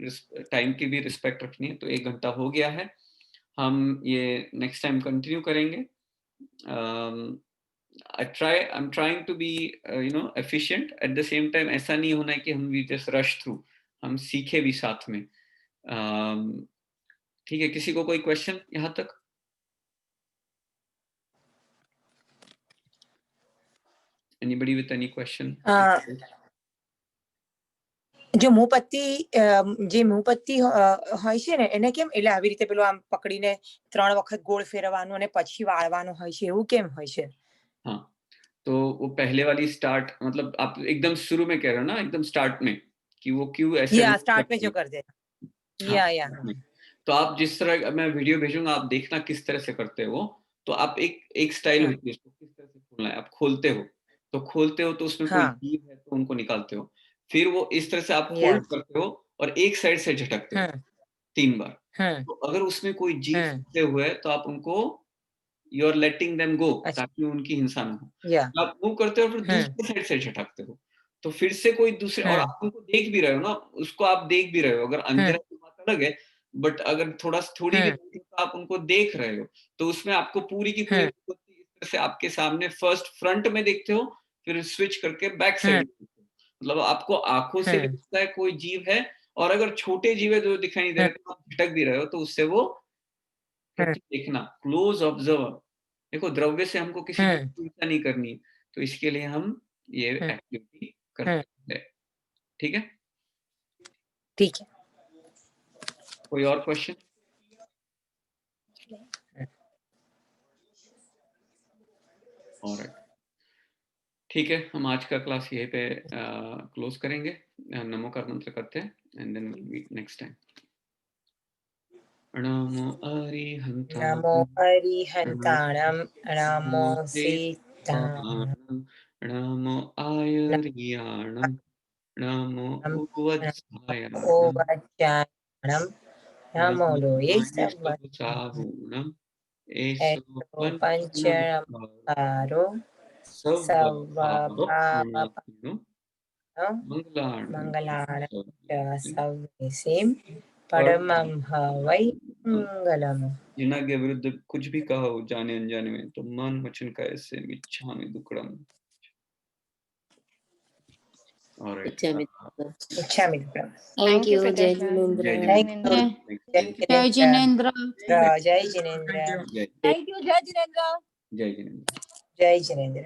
टाइम की भी रिस्पेक्ट रखनी है। तो 1 घंटा हो गया है, हम ये नेक्स्ट टाइम कंटिन्यू करेंगे। I'm trying to be efficient at the same time। ऐसा नहीं होना है कि हम we just rush through, हम सीखे भी साथ में। ठीक है, किसी को कोई क्वेश्चन यहाँ तक? Anybody with any question? जो મુપત્તિ જે મુપત્તિ હોય છે ને એને કેમ, એટલે આવી રીતે પેલું આમ પકડીને 3 વખત ગોળ ફેરવવાનું અને પછી વાળવાનું હોય છે, એવું કેમ હોય છે? हाँ, तो वो पहले वाली स्टार्ट, मतलब आप एकदम शुरू में कह रहे हो ना, एकदम स्टार्ट में, कि वो क्यों ऐसे, या स्टार्ट में जो कर दे, या तो आप जिस तरह, मैं वीडियो भेजूंगा, आप देखना किस तरह से करते हो। तो आप एक स्टाइल होती है, इसको किस तरह से खोलना है। आप खोलते हो तो उसमें कोई जीव है तो उनको निकालते हो, फिर वो इस तरह से आप होल्ड करते हो और एक साइड से झटकते हो 3 बार। तो अगर उसमें कोई जीव फंसे हुए तो आप उनको, you are letting them go, ताकि उनकी हिंसा ना हो। आप मूव करते हो, फिर दूसरी साइड से झटकते हो, तो फिर से कोई दूसरे, और आप उनको देख भी रहे हो ना, उसको आप देख भी रहे हो। अगर अंधेरा की बात अलग है, बट अगर थोड़ी भी तो आप उनको देख रहे हो, तो उसमें आपको पूरी की पूरी इस तरह से आपके सामने फर्स्ट फ्रंट में देखते हो, फिर स्विच करके बैक साइड, मतलब आपको आंखों से भी दिखता है कोई जीव है। और अगर छोटे जीव है जो दिखाई नहीं दे रहे तो आप झटक भी रहे हो, तो उससे वो देखना, क्लोज ऑब्जर्वर, देखो द्रव्य से हमको किसी की चिंता नहीं करनी, तो इसके लिए हम ये एक्टिविटी करते हैं। ठीक है, ठीक है। कोई और क्वेश्चन? ऑलराइट, ठीक है, हम आज का क्लास यहीं पे क्लोज करेंगे। नमो का मंत्र करते हैं and then will meet next time. नमो अरिहंताणं नमो अरिहन्ताणं नमो सीताणं नमो आयर्याणं नमो उवत्सायाणं ओवज्जायणं नमो लोये साहूणं एषो पंचनमस्कारो सर्वभावप्रणो मंगलाणं च मंगलाणं सर्वेषां परमं हवै मंगलम्। जिना के विरुद्ध कुछ भी कहो जाने अनजाने में, तो मन वचन कैसे मिच्छामि दुक्कडम। इच्छामि इच्छामि दुक्कडम। Thank you. जय Prakash. जिनेंद्र। जय थैंक जिनेंद्र। यू। जय जिनेंद्र। जय जिनेंद्र। Thank you. जय जिनेंद्र। जय जिनेंद्र। जय जिनेंद्र।